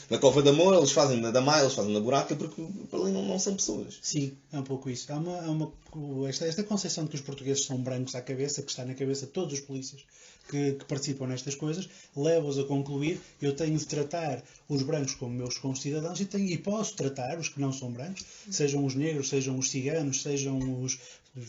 na Cova de Amor, eles fazem na Damaia, eles fazem na Buraca, porque para ali não são pessoas. Sim, é um pouco isso. Esta concepção de que os portugueses são brancos à cabeça, que está na cabeça de todos os polícias que participam nestas coisas, leva-os a concluir: eu tenho de tratar os brancos como meus concidadãos e posso tratar os que não são brancos, sejam os negros, sejam os ciganos, sejam os...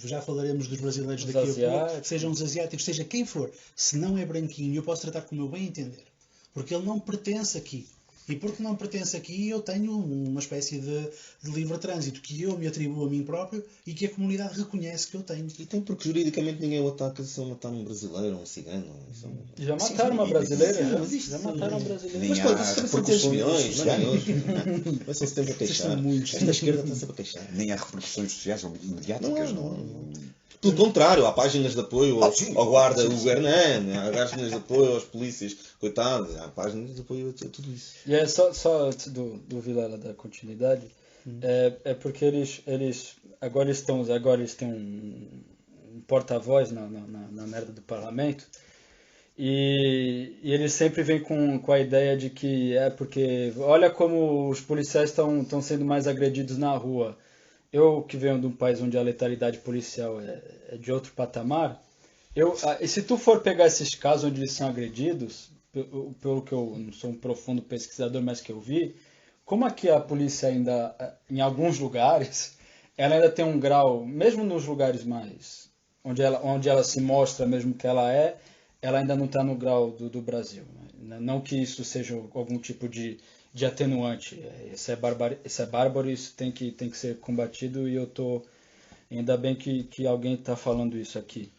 Já falaremos dos brasileiros daqui a pouco, sejam os asiáticos, seja quem for. Se não é branquinho, eu posso tratar como eu bem entender. Porque ele não pertence aqui. E porque não pertence aqui, eu tenho uma espécie de livre trânsito que eu me atribuo a mim próprio e que a comunidade reconhece que eu tenho. E tem porque juridicamente ninguém o ataca se ele matar um brasileiro ou um cigano. Já mataram uma brasileira? Já mataram uma brasileira. Mas quando isso também são milhões, não é hoje. Mas são sempre a queixar. Esta esquerda está sempre a queixar. Nem há repercussões sociais ou mediáticas. Pelo contrário, há páginas de apoio ao guarda, o Hernan, há páginas de apoio aos polícias, coitados, há páginas de apoio a tudo isso. E é só antes do Vilela dar continuidade, é porque eles agora eles têm um porta-voz na merda do parlamento, e eles sempre vêm com a ideia de que porque olha como os policiais estão sendo mais agredidos na rua. Eu, que venho de um país onde a letalidade policial é de outro patamar, e se tu for pegar esses casos onde eles são agredidos, pelo que eu não sou um profundo pesquisador, mas que eu vi, como aqui a polícia ainda, em alguns lugares, ela ainda tem um grau, mesmo nos lugares mais, onde ela se mostra mesmo que ela ainda não está no grau do Brasil. Não que isso seja algum tipo de atenuante. Isso é bárbaro, isso tem que ser combatido, e eu tô ainda bem que alguém está falando isso aqui.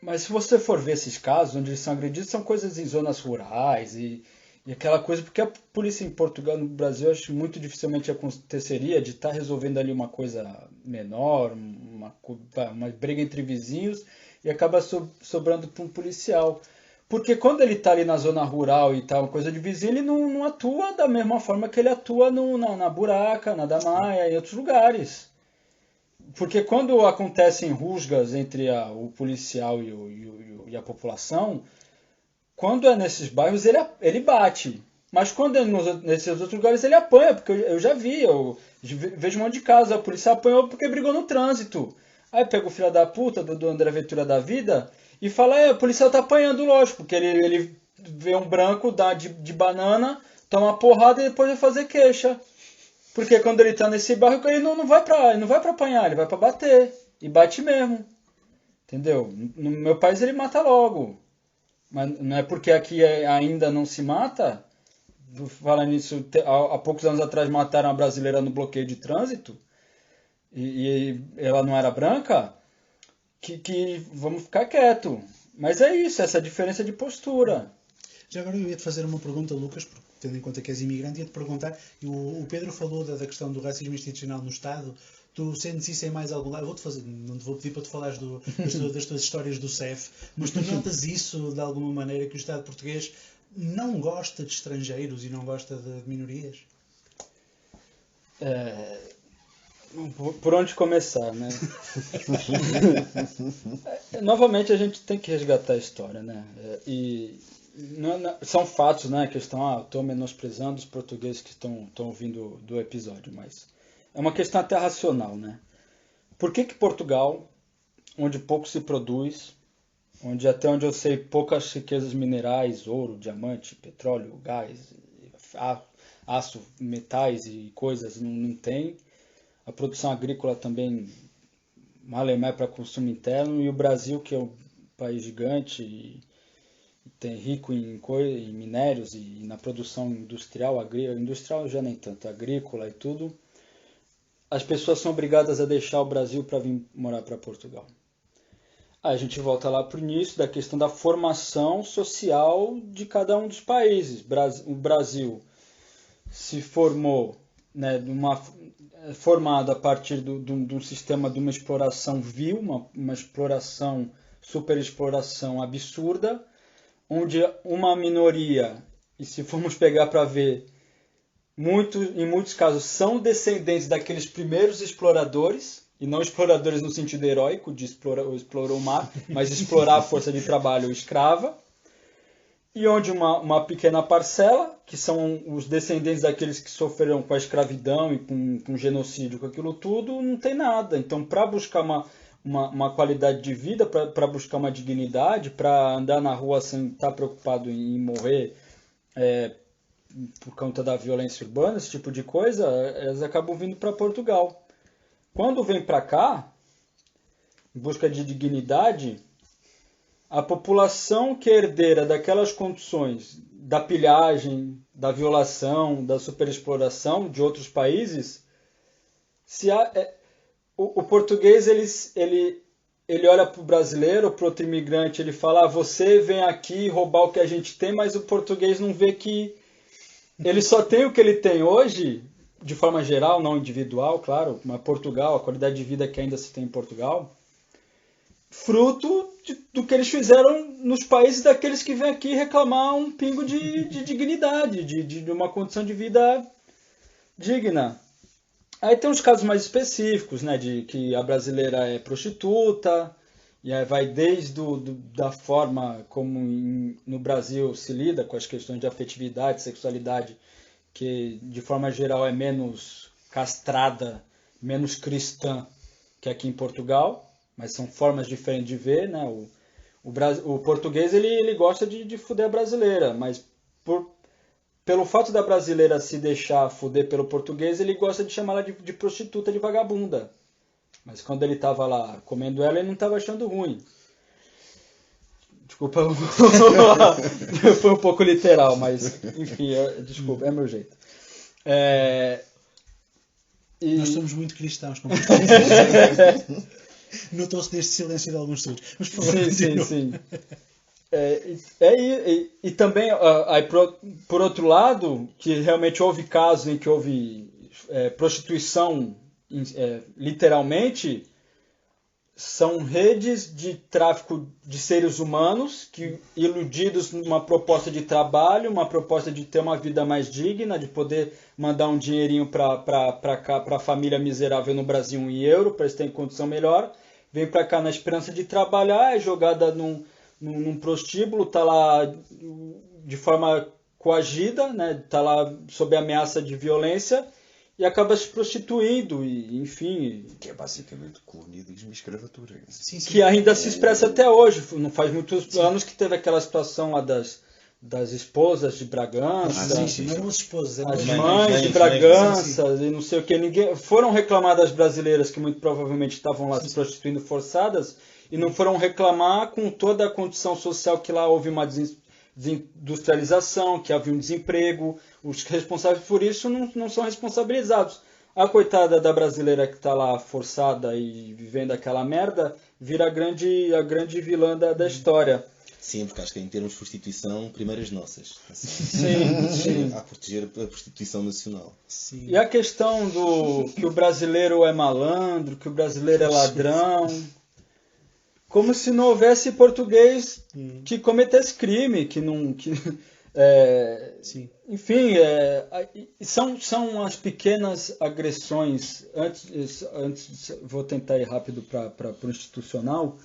Mas se você for ver esses casos onde eles são agredidos, são coisas em zonas rurais e aquela coisa, porque a polícia em Portugal, no Brasil, eu acho muito dificilmente aconteceria de estar resolvendo ali uma coisa menor, uma briga entre vizinhos, e acaba sobrando para um policial. Porque quando ele está ali na zona rural e tal, coisa de vizinho, ele não atua da mesma forma que ele atua na Buraca, na Damaia, em outros lugares. Porque quando acontecem rusgas entre o policial e a população, quando é nesses bairros ele bate. Mas quando é nesses outros lugares ele apanha, porque eu já vi, eu vejo um monte de casos, a polícia apanhou porque brigou no trânsito. Aí pega o filho da puta do André Ventura da vida e fala: o policial tá apanhando, lógico, porque ele vê um branco, dá de banana, toma uma porrada e depois vai fazer queixa. Porque quando ele tá nesse bairro, ele não vai pra apanhar, ele vai pra bater. E bate mesmo. Entendeu? No meu país ele mata logo. Mas não é porque aqui ainda não se mata. Falando nisso, há poucos anos atrás mataram uma brasileira no bloqueio de trânsito. E ela não era branca, que vamos ficar quieto. Mas é isso, essa diferença de postura. Já agora eu ia-te fazer uma pergunta, Lucas, porque tendo em conta que és imigrante, ia-te perguntar, o Pedro falou da questão do racismo institucional no Estado. Tu sentes isso em mais algum lado? Não te vou pedir para tu falares das tuas histórias do CEF, mas tu notas isso de alguma maneira, que o Estado português não gosta de estrangeiros e não gosta de minorias? Por onde começar, né? Novamente a gente tem que resgatar a história, né? E são fatos, né? Que estou menosprezando os portugueses que estão ouvindo do episódio, mas é uma questão até racional, né? Por que Portugal, onde pouco se produz, até onde eu sei poucas riquezas minerais, ouro, diamante, petróleo, gás, aço, metais e coisas não tem, a produção agrícola também malemar para consumo interno, e o Brasil, que é um país gigante e tem rico em minérios e na produção industrial já nem tanto, agrícola e tudo, as pessoas são obrigadas a deixar o Brasil para vir morar para Portugal. Aí a gente volta lá para o início da questão da formação social de cada um dos países. O Brasil se formou, né, formado a partir de um sistema de uma exploração vil, uma exploração, superexploração absurda, onde uma minoria, e se formos pegar para ver, em muitos casos, são descendentes daqueles primeiros exploradores, e não exploradores no sentido heróico, de explorou o mar, mas explorar a força de trabalho escrava, e onde uma pequena parcela, que são os descendentes daqueles que sofreram com a escravidão e com genocídio, com aquilo tudo, não tem nada. Então, para buscar uma qualidade de vida, para buscar uma dignidade, para andar na rua sem estar preocupado em morrer por conta da violência urbana, esse tipo de coisa, elas acabam vindo para Portugal. Quando vem para cá, em busca de dignidade, a população que é herdeira daquelas condições da pilhagem, da violação, da superexploração de outros países, o português ele olha para o brasileiro, para o outro imigrante, ele fala, você vem aqui roubar o que a gente tem, mas o português não vê que ele só tem o que ele tem hoje, de forma geral, não individual, claro, mas Portugal, a qualidade de vida que ainda se tem em Portugal, fruto do que eles fizeram nos países daqueles que vêm aqui reclamar um pingo de dignidade, de uma condição de vida digna. Aí tem uns casos mais específicos, né, de que a brasileira é prostituta, e aí vai desde da forma como no Brasil se lida com as questões de afetividade, sexualidade, que de forma geral é menos castrada, menos cristã que aqui em Portugal, mas são formas diferentes de ver, né? O português ele gosta de fuder a brasileira, mas pelo fato da brasileira se deixar fuder pelo português, ele gosta de chamar ela de prostituta, de vagabunda. Mas quando ele estava lá comendo ela, ele não estava achando ruim. Desculpa, foi um pouco literal, mas enfim, desculpa, é meu jeito. Nós somos muito cristãos, como notou-se neste silêncio de alguns estudos. Mas por favor, sim. E também, aí, por outro lado, que realmente houve casos em que houve prostituição, literalmente, são redes de tráfico de seres humanos que, iludidos numa proposta de trabalho, uma proposta de ter uma vida mais digna, de poder mandar um dinheirinho para a família miserável no Brasil em euro, para eles terem condição melhor, vem para cá na esperança de trabalhar, é jogada num prostíbulo, está lá de forma coagida, né? Está lá sob ameaça de violência e acaba se prostituindo, e, enfim... Que é basicamente colonialismo e escravatura. Sim. Que ainda se expressa até hoje. Não faz muitos anos que teve aquela situação lá das esposas de Bragança, Não eram as esposas, eram as as mães de Bragança, e não sei o que. Foram reclamar das brasileiras que muito provavelmente estavam lá se prostituindo forçadas, e não foram reclamar com toda a condição social que lá houve uma desindustrialização, que havia um desemprego. Os responsáveis por isso não são responsabilizados. A coitada da brasileira que está lá forçada e vivendo aquela merda vira a grande vilã da história. Sim, porque acho que em termos de prostituição, primeiras nossas. Sim. A proteger a prostituição nacional. Sim. E a questão que o brasileiro é malandro, que o brasileiro é ladrão, como se não houvesse português que cometesse crime, que não... Sim. Enfim, são as pequenas agressões. Antes vou tentar ir rápido para o institucional.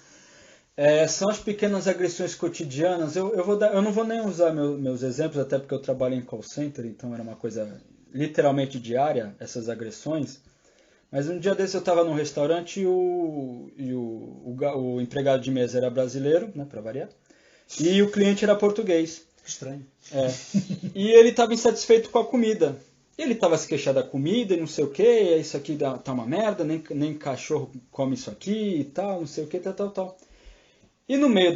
São as pequenas agressões cotidianas. Eu não vou nem usar meus exemplos, até porque eu trabalho em call center, então era uma coisa literalmente diária, essas agressões. Mas um dia desse eu estava num restaurante e o empregado de mesa era brasileiro, né, para variar, e o cliente era português. Estranho. E ele estava insatisfeito com a comida. Ele estava se queixando da comida e não sei o que, isso aqui tá uma merda, nem cachorro come isso aqui e tal, não sei o que, tal. E no meio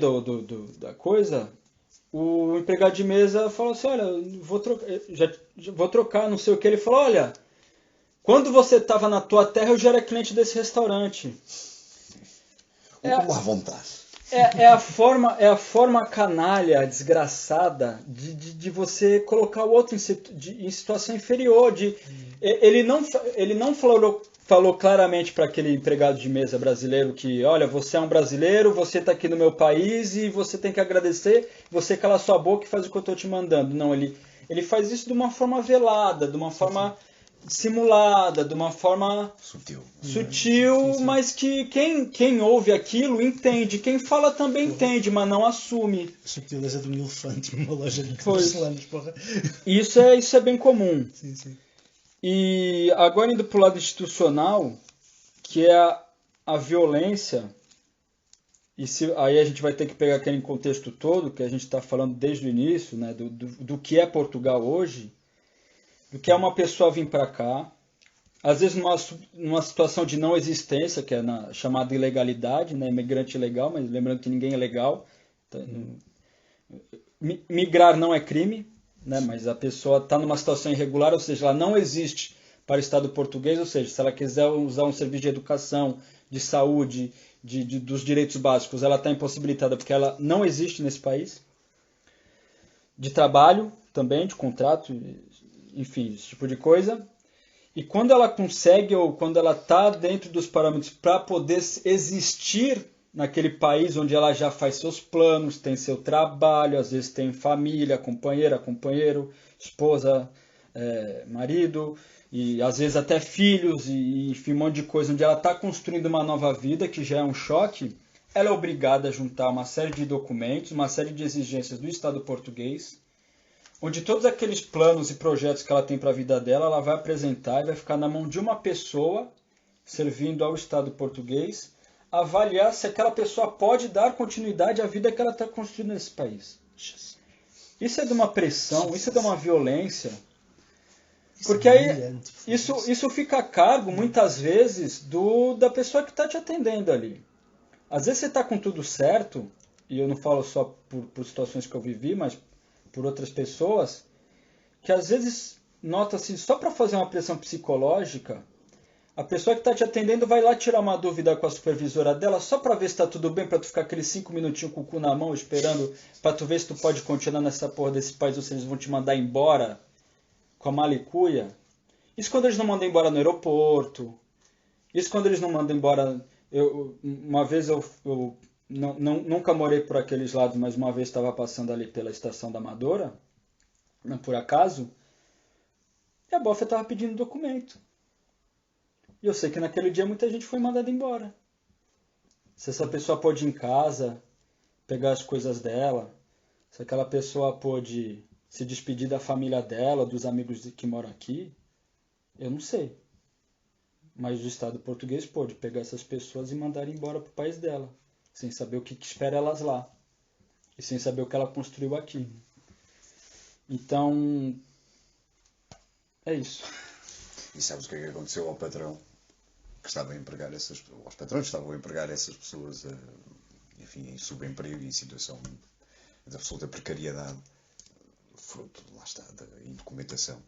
da coisa, o empregado de mesa falou assim, olha, vou trocar, não sei o que. Ele falou, olha, quando você estava na tua terra, eu já era cliente desse restaurante. À vontade. É a forma canalha, desgraçada, de você colocar o outro em situação inferior. Ele não falou claramente para aquele empregado de mesa brasileiro que, olha, você é um brasileiro, você está aqui no meu país e você tem que agradecer, você cala sua boca e faz o que eu estou te mandando. Não, ele ele faz isso de uma forma velada, de uma forma simulada, de uma forma sutil, mas que quem ouve aquilo entende, quem fala também entende, mas não assume. A subtileza de um elefante numa loja de porcelanas, porra. Isso é bem comum. Sim. E agora indo para o lado institucional, que é a violência, aí a gente vai ter que pegar aquele contexto todo que a gente está falando desde o início, né, do que é Portugal hoje, do que é uma pessoa vir para cá, às vezes numa situação de não existência, que é na chamada ilegalidade, né, imigrante ilegal, mas lembrando que ninguém é legal. Migrar não é crime, né, mas a pessoa está numa situação irregular, ou seja, ela não existe para o Estado português, ou seja, se ela quiser usar um serviço de educação, de saúde, dos direitos básicos, ela está impossibilitada porque ela não existe nesse país. De trabalho também, de contrato, enfim, esse tipo de coisa. E quando ela consegue, ou quando ela está dentro dos parâmetros para poder existir naquele país onde ela já faz seus planos, tem seu trabalho, às vezes tem família, companheira, companheiro, esposa, marido, e às vezes até filhos, e enfim, um monte de coisa, onde ela está construindo uma nova vida, que já é um choque, ela é obrigada a juntar uma série de documentos, uma série de exigências do Estado português, onde todos aqueles planos e projetos que ela tem para a vida dela, ela vai apresentar e vai ficar na mão de uma pessoa, servindo ao Estado português, avaliar se aquela pessoa pode dar continuidade à vida que ela está construindo nesse país. Isso é de uma pressão, isso é de uma violência, porque aí isso fica a cargo, muitas vezes, da pessoa que está te atendendo ali. Às vezes você está com tudo certo, e eu não falo só por situações que eu vivi, mas por outras pessoas, que às vezes nota-se, só para fazer uma pressão psicológica, a pessoa que está te atendendo vai lá tirar uma dúvida com a supervisora dela, só para ver se está tudo bem, para tu ficar aqueles 5 minutinhos com o cu na mão, esperando, para tu ver se tu pode continuar nessa porra desse país, ou se eles vão te mandar embora com a malicuia. Isso quando eles não mandam embora no aeroporto, isso quando eles não mandam embora... Uma vez eu nunca morei por aqueles lados, mas uma vez estava passando ali pela estação da Amadora, por acaso, e a bofa estava pedindo documento. E eu sei que naquele dia muita gente foi mandada embora. Se essa pessoa pôde ir em casa, pegar as coisas dela, se aquela pessoa pôde se despedir da família dela, dos amigos que moram aqui, eu não sei. Mas o Estado português pôde pegar essas pessoas e mandar embora para o país dela, sem saber o que espera elas lá, e sem saber o que ela construiu aqui. Então, é isso. E sabes o que é que aconteceu ao patrão que estava a empregar essas pessoas? Os patrões estavam a empregar essas pessoas, enfim, em subemprego e em situação de absoluta precariedade, fruto, lá está, da indocumentação.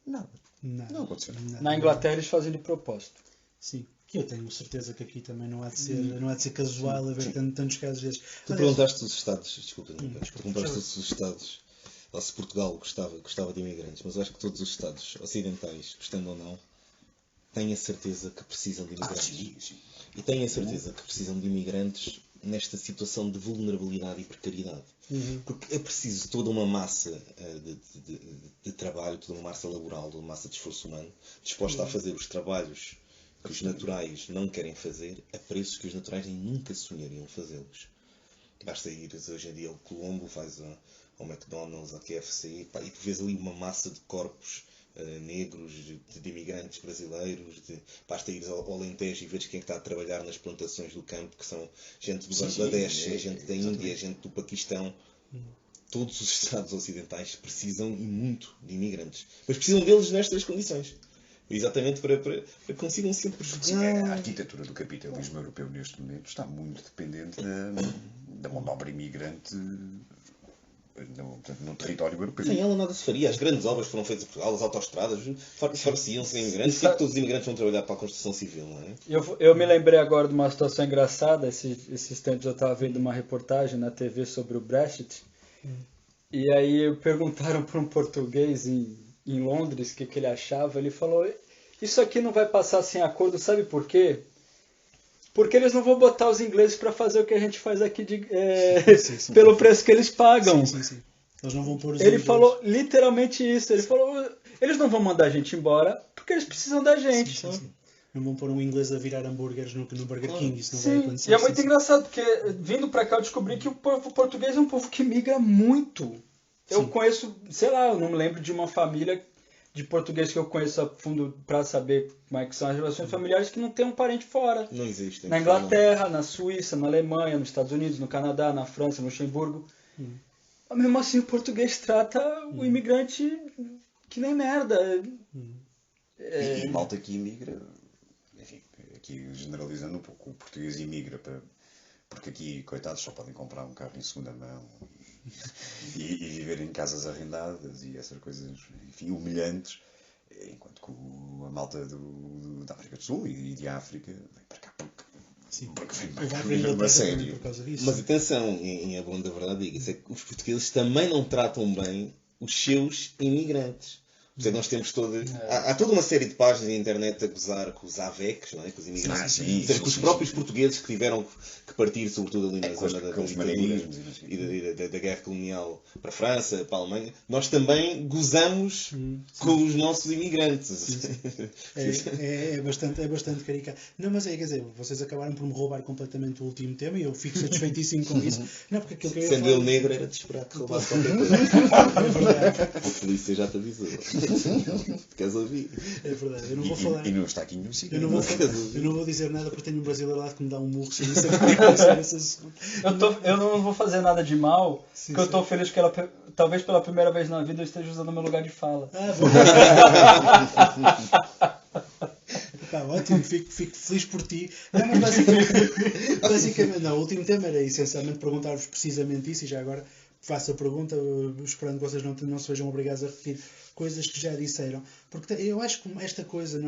Não aconteceu nada. Na Inglaterra eles fazem de propósito. Sim, que eu tenho certeza que aqui também não há de ser casual haver tantos casos destes. Tu perguntaste os Estados, desculpa, perguntaste os Estados, ou se Portugal gostava de imigrantes, mas eu acho que todos os Estados ocidentais, gostando ou não, têm a certeza que precisam de imigrantes. Sim. E têm a certeza que precisam de imigrantes nesta situação de vulnerabilidade e precariedade. Porque é preciso toda uma massa de trabalho, toda uma massa laboral, toda uma massa de esforço humano, disposta a fazer os trabalhos que os naturais não querem fazer, a preços que os naturais nem nunca sonhariam fazê-los. Basta ir hoje em dia ao Colombo, vais ao McDonald's, ao KFC, e tu vês ali uma massa de corpos negros, de imigrantes brasileiros, basta ir ao Alentejo e veres quem está a trabalhar nas plantações do campo, que são gente do Bangladesh, gente da Índia, gente do Paquistão. Todos os Estados ocidentais precisam e muito de imigrantes, mas precisam deles nestas condições. Exatamente para que consigam sempre jogar. A arquitetura do capitalismo europeu neste momento está muito dependente da mão de obra imigrante no território europeu. Sem ela nada se faria. As grandes obras foram feitas em Portugal, as autoestradas, farciam-se em imigrantes. Por que todos os imigrantes vão trabalhar para a construção civil, não é? Eu me lembrei agora de uma situação engraçada. Esses tempos eu estava vendo uma reportagem na TV sobre o Brexit. E aí perguntaram para um português em Londres o que ele achava. Ele falou, isso aqui não vai passar sem acordo, sabe por quê? Porque eles não vão botar os ingleses para fazer o que a gente faz aqui pelo preço que eles pagam. Sim. Eles não vão pôr os Ele imigrantes. falou literalmente isso. Ele falou, eles não vão mandar a gente embora porque eles precisam da gente. Sim, sim. Não vão pôr um inglês a virar hambúrgueres no Burger King, isso não vai Sim, acontecer. e é muito sim. engraçado, porque vindo pra cá eu descobri que o povo português é um povo que migra muito. Eu Sim. conheço, sei lá, eu não me lembro de uma família de português que eu conheço a fundo pra saber como é que são as relações familiares que não tem um parente fora. Não existe. Na Inglaterra, na Suíça, na Alemanha, nos Estados Unidos, no Canadá, na França, no Luxemburgo. Mas mesmo assim o português trata o imigrante que nem merda. E malta que imigra, enfim, aqui generalizando um pouco, o português imigra porque aqui, coitados, só podem comprar um carro em segunda mão e viver em casas arrendadas e essas coisas, enfim, humilhantes, enquanto que a malta da África do Sul e de África vem para cá porque vem para cá Vai para a mesmo a Inglaterra também sério. por causa disso. Mas atenção, em abono da verdade, diga-se, é que os portugueses também não tratam bem os seus imigrantes. Portanto, nós temos há toda uma série de páginas na internet a gozar com os AVECs, não é? Com os imigrantes. Sim, Ou seja, com os sim, próprios sim. portugueses que tiveram que partir, sobretudo ali na zona da com os ditadura maranhismos e não sei o quê. e da guerra colonial para a França, para a Alemanha. Nós também gozamos com os nossos imigrantes. É bastante caricato. Não, mas quer dizer, vocês acabaram por me roubar completamente o último tema e eu fico satisfeitíssimo com isso. Não, porque aquilo que eu ia Sendo falar... ele negro, era de esperar que roubasse qualquer coisa. É verdade, O Felício já te avisou. Queres ouvir? é verdade. Eu não vou falar... E não está aqui nenhum Eu não, signo. eu não vou dizer nada porque tenho um brasileiro lá que me dá um murro sem saber esse assunto. Eu não vou fazer nada de mal, Sim, porque eu sim. estou feliz que talvez pela primeira vez na vida eu esteja usando o meu lugar de fala. Pá, ótimo, fico feliz por ti. Não, mas basicamente, não, o último tema era essencialmente perguntar-vos precisamente isso e já agora faço a pergunta, esperando que vocês não se vejam obrigados a repetir coisas que já disseram. Porque eu acho que esta coisa,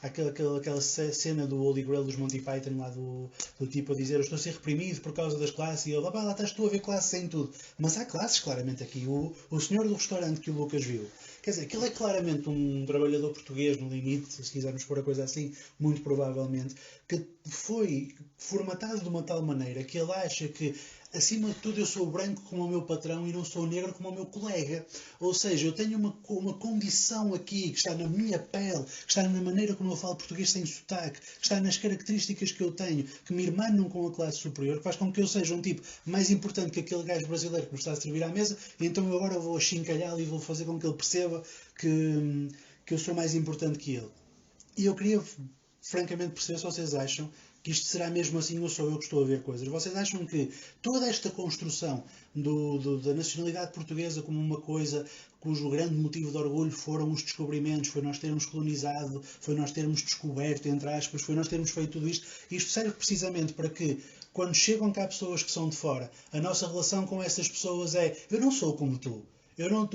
aquela cena do Holy Grail dos Monty Python, lá do tipo a dizer eu estou a ser reprimido por causa das classes, e ele, lá estás tu a ver classes em tudo. Mas há classes claramente aqui. O senhor do restaurante que o Lucas viu, quer dizer, aquele é claramente um trabalhador português, no limite, se quisermos pôr a coisa assim, muito provavelmente, que foi formatado de uma tal maneira que ele acha que, acima de tudo, eu sou branco como o meu patrão e não sou negro como o meu colega. Ou seja, eu tenho uma condição aqui que está na minha pele, que está na maneira como eu falo português sem sotaque, que está nas características que eu tenho, que me irmanam com a classe superior, que faz com que eu seja um tipo mais importante que aquele gajo brasileiro que me está a servir à mesa, e então eu agora vou achincalhá-lo e vou fazer com que ele perceba que eu sou mais importante que ele. E eu queria, francamente, perceber se vocês acham que isto será mesmo assim ou sou eu que estou a ver coisas. Vocês acham que toda esta construção da nacionalidade portuguesa como uma coisa cujo grande motivo de orgulho foram os descobrimentos, foi nós termos colonizado, foi nós termos descoberto, entre aspas, foi nós termos feito tudo isto serve precisamente para que, quando chegam cá pessoas que são de fora, a nossa relação com essas pessoas é: eu não sou como tu.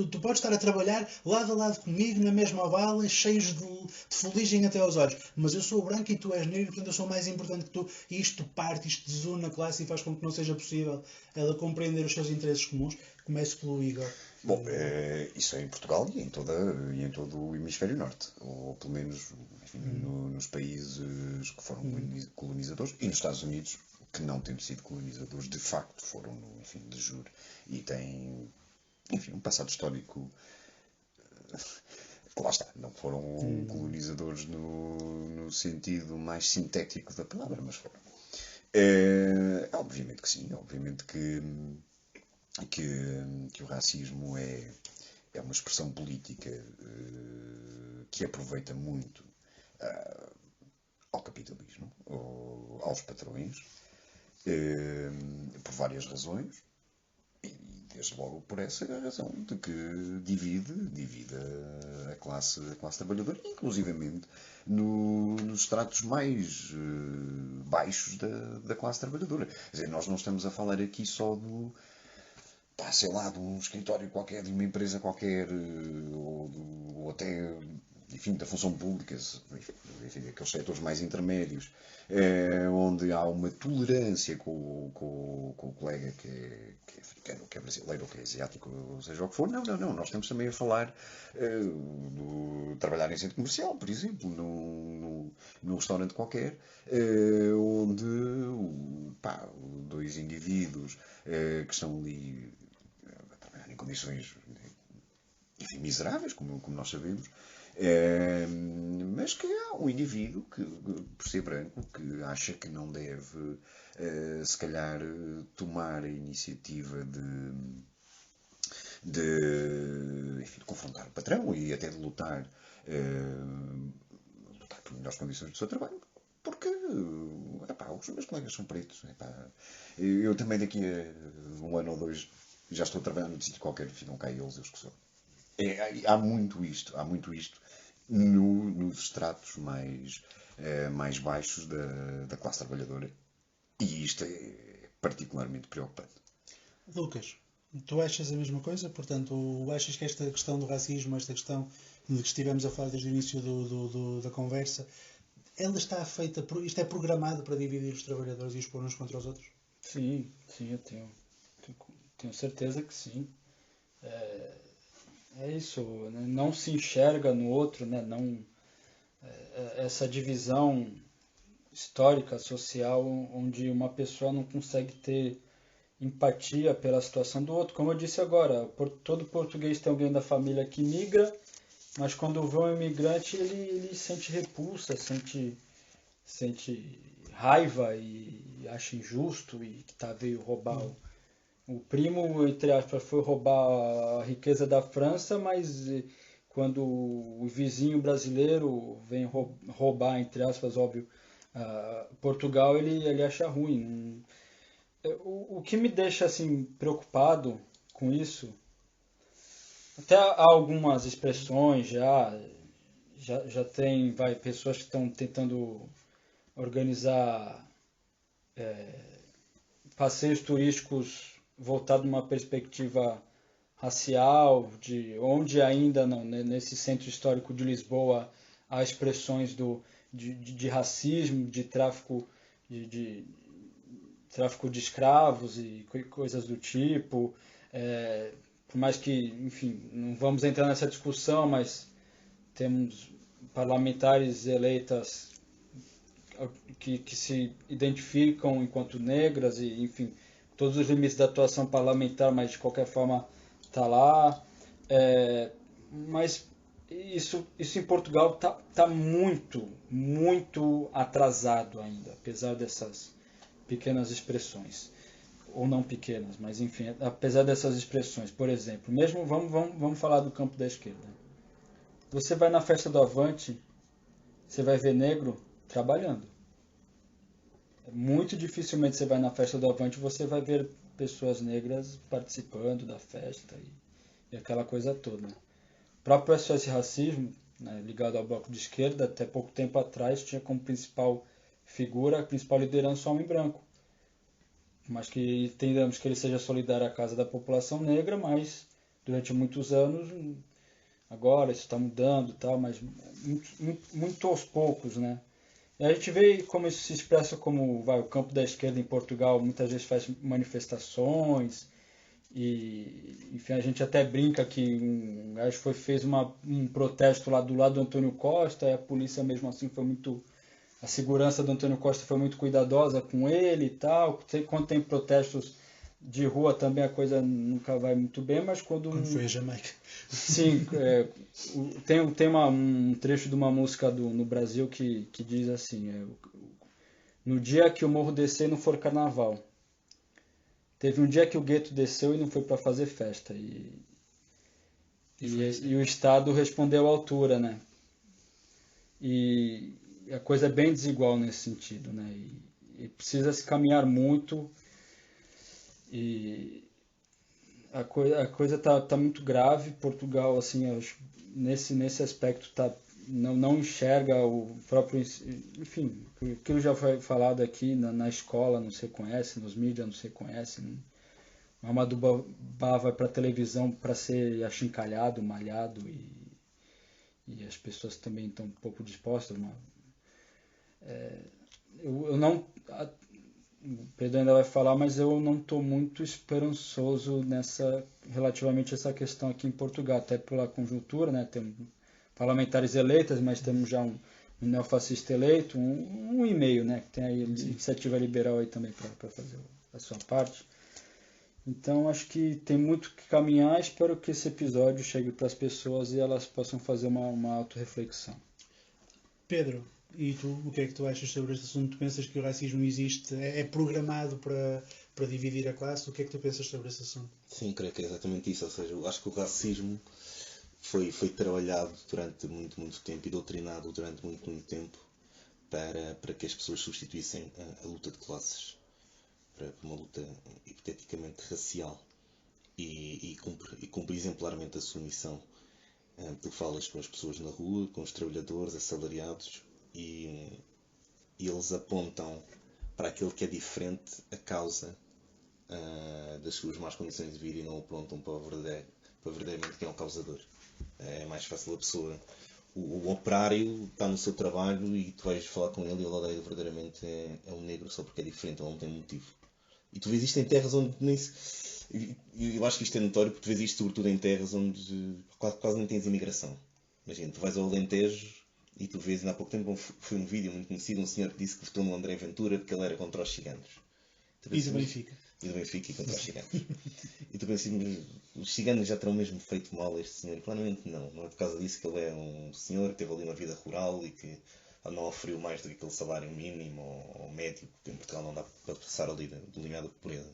Tu podes estar a trabalhar lado a lado comigo, na mesma bala, cheios de fuligem até aos olhos, mas eu sou branco e tu és negro, portanto eu sou mais importante que tu, e isto parte, isto desune a classe e faz com que não seja possível ela compreender os seus interesses comuns. Começo pelo Igor. Bom, isso é em Portugal e em todo o hemisfério norte, ou pelo menos enfim, nos países que foram colonizadores, e nos Estados Unidos, que não tendo sido colonizadores, de facto foram, enfim, de jure, e têm, enfim, um passado histórico. Lá está, não foram colonizadores no sentido mais sintético da palavra, mas foram. Obviamente que sim, obviamente que o racismo é uma expressão política que aproveita muito ao capitalismo, aos patrões, por várias razões, e desde logo por essa razão de que divide a classe trabalhadora, inclusivamente nos estratos mais baixos da classe trabalhadora. Quer dizer, nós não estamos a falar aqui só sei lá, de um escritório qualquer, de uma empresa qualquer, ou até, enfim, da função pública, enfim, aqueles setores mais intermédios, onde há uma tolerância com o colega que é africano, que é brasileiro, ou que é asiático, ou seja o que for. Não, nós estamos também a falar do trabalhar em centro comercial, por exemplo, num restaurante qualquer, onde dois indivíduos que estão ali condições, enfim, miseráveis, como nós sabemos, mas que há um indivíduo que, por ser branco, que acha que não deve, se calhar, tomar a iniciativa enfim, de confrontar o patrão e até de lutar por melhores condições do seu trabalho, porque os meus colegas são pretos. Eu também daqui a 1 ano ou 2 já estou a trabalhar num sítio qualquer, ficam cá eles, eu que sou. Há muito isto nos estratos mais baixos da classe trabalhadora, e isto é particularmente preocupante. Lucas, tu achas a mesma coisa? Portanto, achas que esta questão do racismo, esta questão de que estivemos a falar desde o início da conversa, ela está feita, isto é programado para dividir os trabalhadores e os pôr uns contra os outros? Sim, eu tenho certeza que sim. É isso, né? Não se enxerga no outro, né? Não, essa divisão histórica, social, onde uma pessoa não consegue ter empatia pela situação do outro. Como eu disse agora, todo português tem alguém da família que migra, mas quando vê um imigrante ele sente repulsa, sente raiva e acha injusto e que veio roubar o primo, entre aspas, foi roubar a riqueza da França, mas quando o vizinho brasileiro vem roubar, entre aspas, óbvio, Portugal, ele acha ruim. O que me deixa assim preocupado com isso, até há algumas expressões já tem pessoas que estão tentando organizar passeios turísticos voltados numa perspectiva racial, de onde ainda não, nesse centro histórico de Lisboa há expressões de racismo, de tráfico de escravos e coisas do tipo. Por mais que, enfim, não vamos entrar nessa discussão, mas temos parlamentares eleitas que se identificam enquanto negras e, enfim, todos os limites da atuação parlamentar, mas de qualquer forma está lá. Mas isso em Portugal tá muito, muito atrasado ainda, apesar dessas pequenas expressões, ou não pequenas, mas enfim, apesar dessas expressões. Por exemplo, mesmo vamos falar do campo da esquerda. Você vai na festa do Avante, você vai ver negro trabalhando. Muito dificilmente você vai na festa do Avante e você vai ver pessoas negras participando da festa e aquela coisa toda. O próprio SOS Racismo, né, ligado ao bloco de esquerda, até pouco tempo atrás tinha como principal figura, a principal liderança, o homem branco. Mas que entendamos que ele seja solidário à causa da população negra, mas durante muitos anos, agora isso está mudando, mas muito aos poucos, né? E a gente vê como isso se expressa como o campo da esquerda em Portugal muitas vezes faz manifestações e, enfim, a gente até brinca que fez um protesto lá do lado do Antônio Costa e a polícia mesmo assim a segurança do Antônio Costa foi muito cuidadosa com ele e tal. Quando tem protestos de rua também a coisa nunca vai muito bem, mas quando foi a Jamaica. Sim, tem um trecho de uma música no Brasil que diz assim, no dia que o morro descer não for carnaval. Teve um dia que o gueto desceu e não foi para fazer festa. E o Estado respondeu à altura, né? E a coisa é bem desigual nesse sentido, né? E precisa se caminhar muito e a coisa tá muito grave. Portugal, assim, nesse aspecto não enxerga o próprio, enfim, aquilo já foi falado aqui na escola, não se reconhece, nos mídias não se reconhece. O Amadou Ba vai para a televisão para ser achincalhado, malhado e as pessoas também estão um pouco dispostas. Eu não, o Pedro ainda vai falar, mas eu não estou muito esperançoso relativamente a essa questão aqui em Portugal, até pela conjuntura, né? Temos parlamentares eleitas, mas temos já um neofascista eleito, um e meio, né? Que tem aí a iniciativa liberal aí também para fazer a sua parte. Então acho que tem muito que caminhar. Espero que esse episódio chegue para as pessoas e elas possam fazer uma autorreflexão. Pedro, e tu, o que é que tu achas sobre este assunto? Tu pensas que o racismo existe, é programado para dividir a classe? O que é que tu pensas sobre esse assunto? Sim, creio que é exatamente isso. Ou seja, eu acho que o racismo foi trabalhado durante muito tempo e doutrinado durante muito tempo para que as pessoas substituíssem a luta de classes para uma luta hipoteticamente racial e cumpre exemplarmente a sua missão. Tu falas com as pessoas na rua, com os trabalhadores, assalariados, e eles apontam para aquele que é diferente a causa das suas más condições de vida e não apontam para verdadeiramente quem é o causador. É mais fácil a pessoa. O operário está no seu trabalho e tu vais falar com ele e ele odeia verdadeiramente é um negro só porque é diferente, ele não tem motivo. E tu vês isto em terras onde nem se... Eu acho que isto é notório porque tu vês isto sobretudo em terras onde quase nem tens imigração. Imagina, tu vais ao Alentejo e tu vês, ainda há pouco tempo foi um vídeo muito conhecido, um senhor que disse que votou no André Ventura porque ele era contra os ciganos. E do Benfica. E do Benfica e contra os ciganos. E tu pensas, os ciganos já terão mesmo feito mal a este senhor? Claramente não. Não é por causa disso que ele é um senhor que teve ali uma vida rural e que não oferiu mais do que aquele salário mínimo ou médio, que em Portugal não dá para passar ali do limiar da pobreza.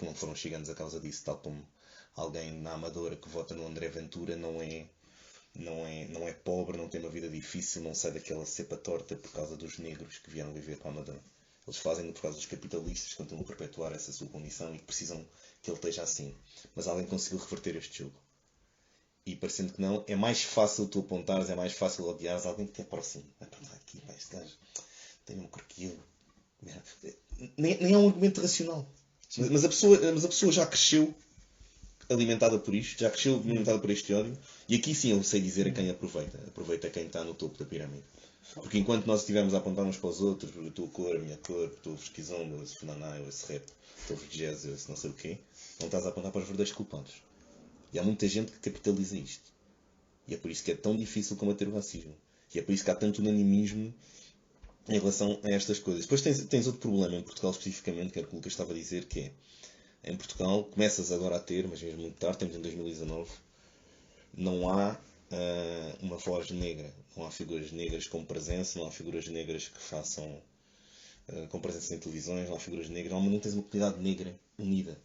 Não foram os ciganos a causa disso, tal como alguém na Amadora que vota no André Ventura não é pobre, não tem uma vida difícil, não sai daquela cepa torta por causa dos negros que vieram viver para a Amadora. Eles fazem-no por causa dos capitalistas que continuam a perpetuar essa sua condição e que precisam que ele esteja assim. Mas alguém conseguiu reverter este jogo. E parecendo que não, é mais fácil tu apontares, é mais fácil odiares alguém que te aproxima. Aqui, este gajo tem um corquilho. Nem é um argumento racional. Mas a pessoa já cresceu alimentada por isto, já cresceu alimentada por este ódio. E aqui sim eu sei dizer a quem aproveita. Aproveita quem está no topo da pirâmide. Porque enquanto nós estivemos a apontar uns para os outros, a tua cor, a minha cor, tu ouves Kizomba, esse Funaná, esse rap, tu ouves jazz, esse não sei o quê, não estás a apontar para os verdadeiros culpados. E há muita gente que capitaliza isto. E é por isso que é tão difícil combater o racismo. E é por isso que há tanto unanimismo em relação a estas coisas. Depois tens outro problema em Portugal especificamente, que era o que o Lucas estava a dizer, que é, em Portugal, começas agora a ter, mas mesmo muito tarde, temos em 2019, não há uma voz negra, não há figuras negras com presença, não há figuras negras que façam com presença em televisões, não há figuras negras, não tens uma comunidade negra unida.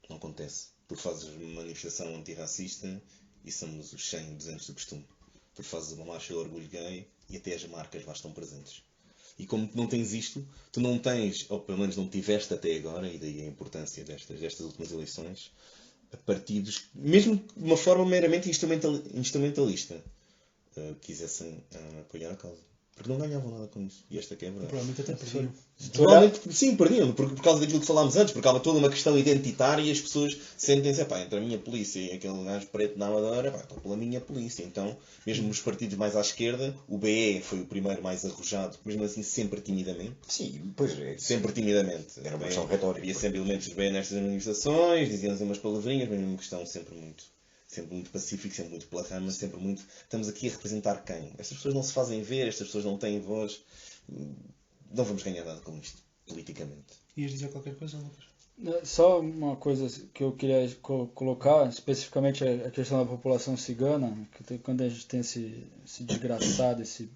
Não acontece. Tu fazes uma manifestação antirracista e somos os 100, 200 do costume. Tu fazes uma marcha de orgulho gay e até as marcas lá estão presentes. E como não tens isto, tu não tens, ou pelo menos não tiveste até agora, e daí a importância destas últimas eleições, partidos, mesmo de uma forma meramente instrumentalista, quisessem apoiar a causa. Porque não ganhavam nada com isso. E esta que é a verdade. Provavelmente até perdiam. Provavelmente, sim, perdiam. Por causa daquilo que falámos antes. Porque há toda uma questão identitária e as pessoas sentem-se, entre a minha polícia e aquele gajo preto na Amadora, estou pela minha polícia. Então, mesmo nos partidos mais à esquerda, o BE foi o primeiro mais arrojado, mesmo assim sempre timidamente. Sim, pois é. Sempre timidamente. Era uma questão retórica. Havia sempre elementos de BE nestas manifestações, diziam-se umas palavrinhas, mas mesmo questão sempre muito pacífico, sempre muito pela rama, sempre muito... Estamos aqui a representar quem? Estas pessoas não se fazem ver, estas pessoas não têm voz. Não vamos ganhar nada com isto, politicamente. Ias dizer qualquer coisa, Lucas? Só uma coisa que eu queria colocar, especificamente a questão da população cigana, que quando a gente tem esse desgraçado, esse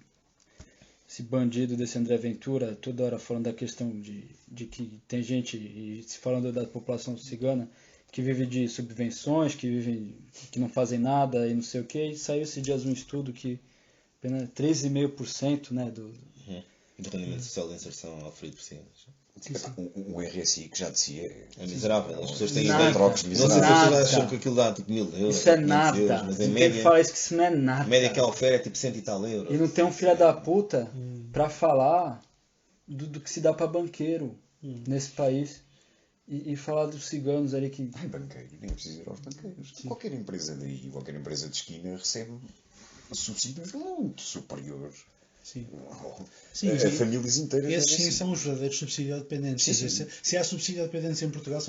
bandido desse André Ventura, toda hora falando da questão de que tem gente, e se falando da população cigana, que vive de subvenções, que não fazem nada e não sei o que. E saiu esses dias um estudo que apenas 3,5%, né, do rendimento social de inserção oferido por si. O RSI que já de si é miserável. As pessoas têm trocos de miserável. Não sei se vocês acham que aquilo dá tipo 1.000 euros. Isso é nada. Euros, mas em média, fala isso que isso não é nada. A média que ela oferece é tipo 100 e tal euros. E não tem um filho da puta pra falar do que se dá pra banqueiro nesse país. E falar dos ciganos ali que... banqueiro, nem é preciso ir aos banqueiros. Qualquer empresa daí, qualquer empresa de esquina recebe subsídios muito superiores. Sim. A famílias inteiras. Esses sim são os verdadeiros subsídio-dependentes. Se há subsídio-dependentes em Portugal,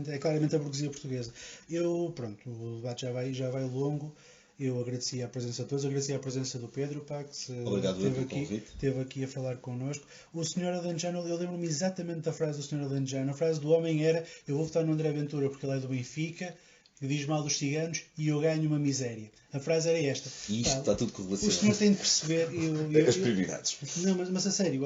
é claramente a burguesia portuguesa. O debate já vai longo. Eu agradeci a presença de todos, agradeci a presença do Pedro, pá, que Obrigado pelo convite. esteve aqui a falar connosco. O Sr. Alentejano, eu lembro-me exatamente da frase do Sr. Alentejano. A frase do homem era: eu vou votar no André Ventura porque ele é do Benfica, diz mal dos ciganos e eu ganho uma miséria. A frase era esta. E isto está tudo O correlacionado. senhor tem de perceber. As prioridades. Não, mas a sério,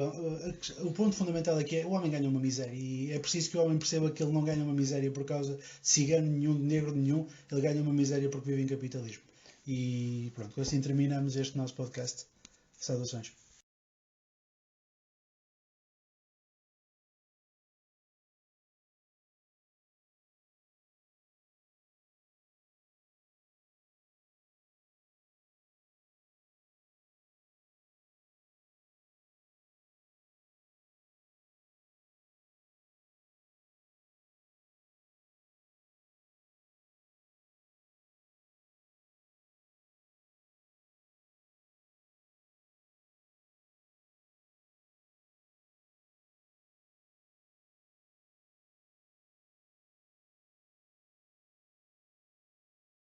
o ponto fundamental aqui é: o homem ganha uma miséria e é preciso que o homem perceba que ele não ganha uma miséria por causa de cigano nenhum, de negro nenhum, ele ganha uma miséria porque vive em capitalismo. E pronto, assim terminamos este nosso podcast. Saudações.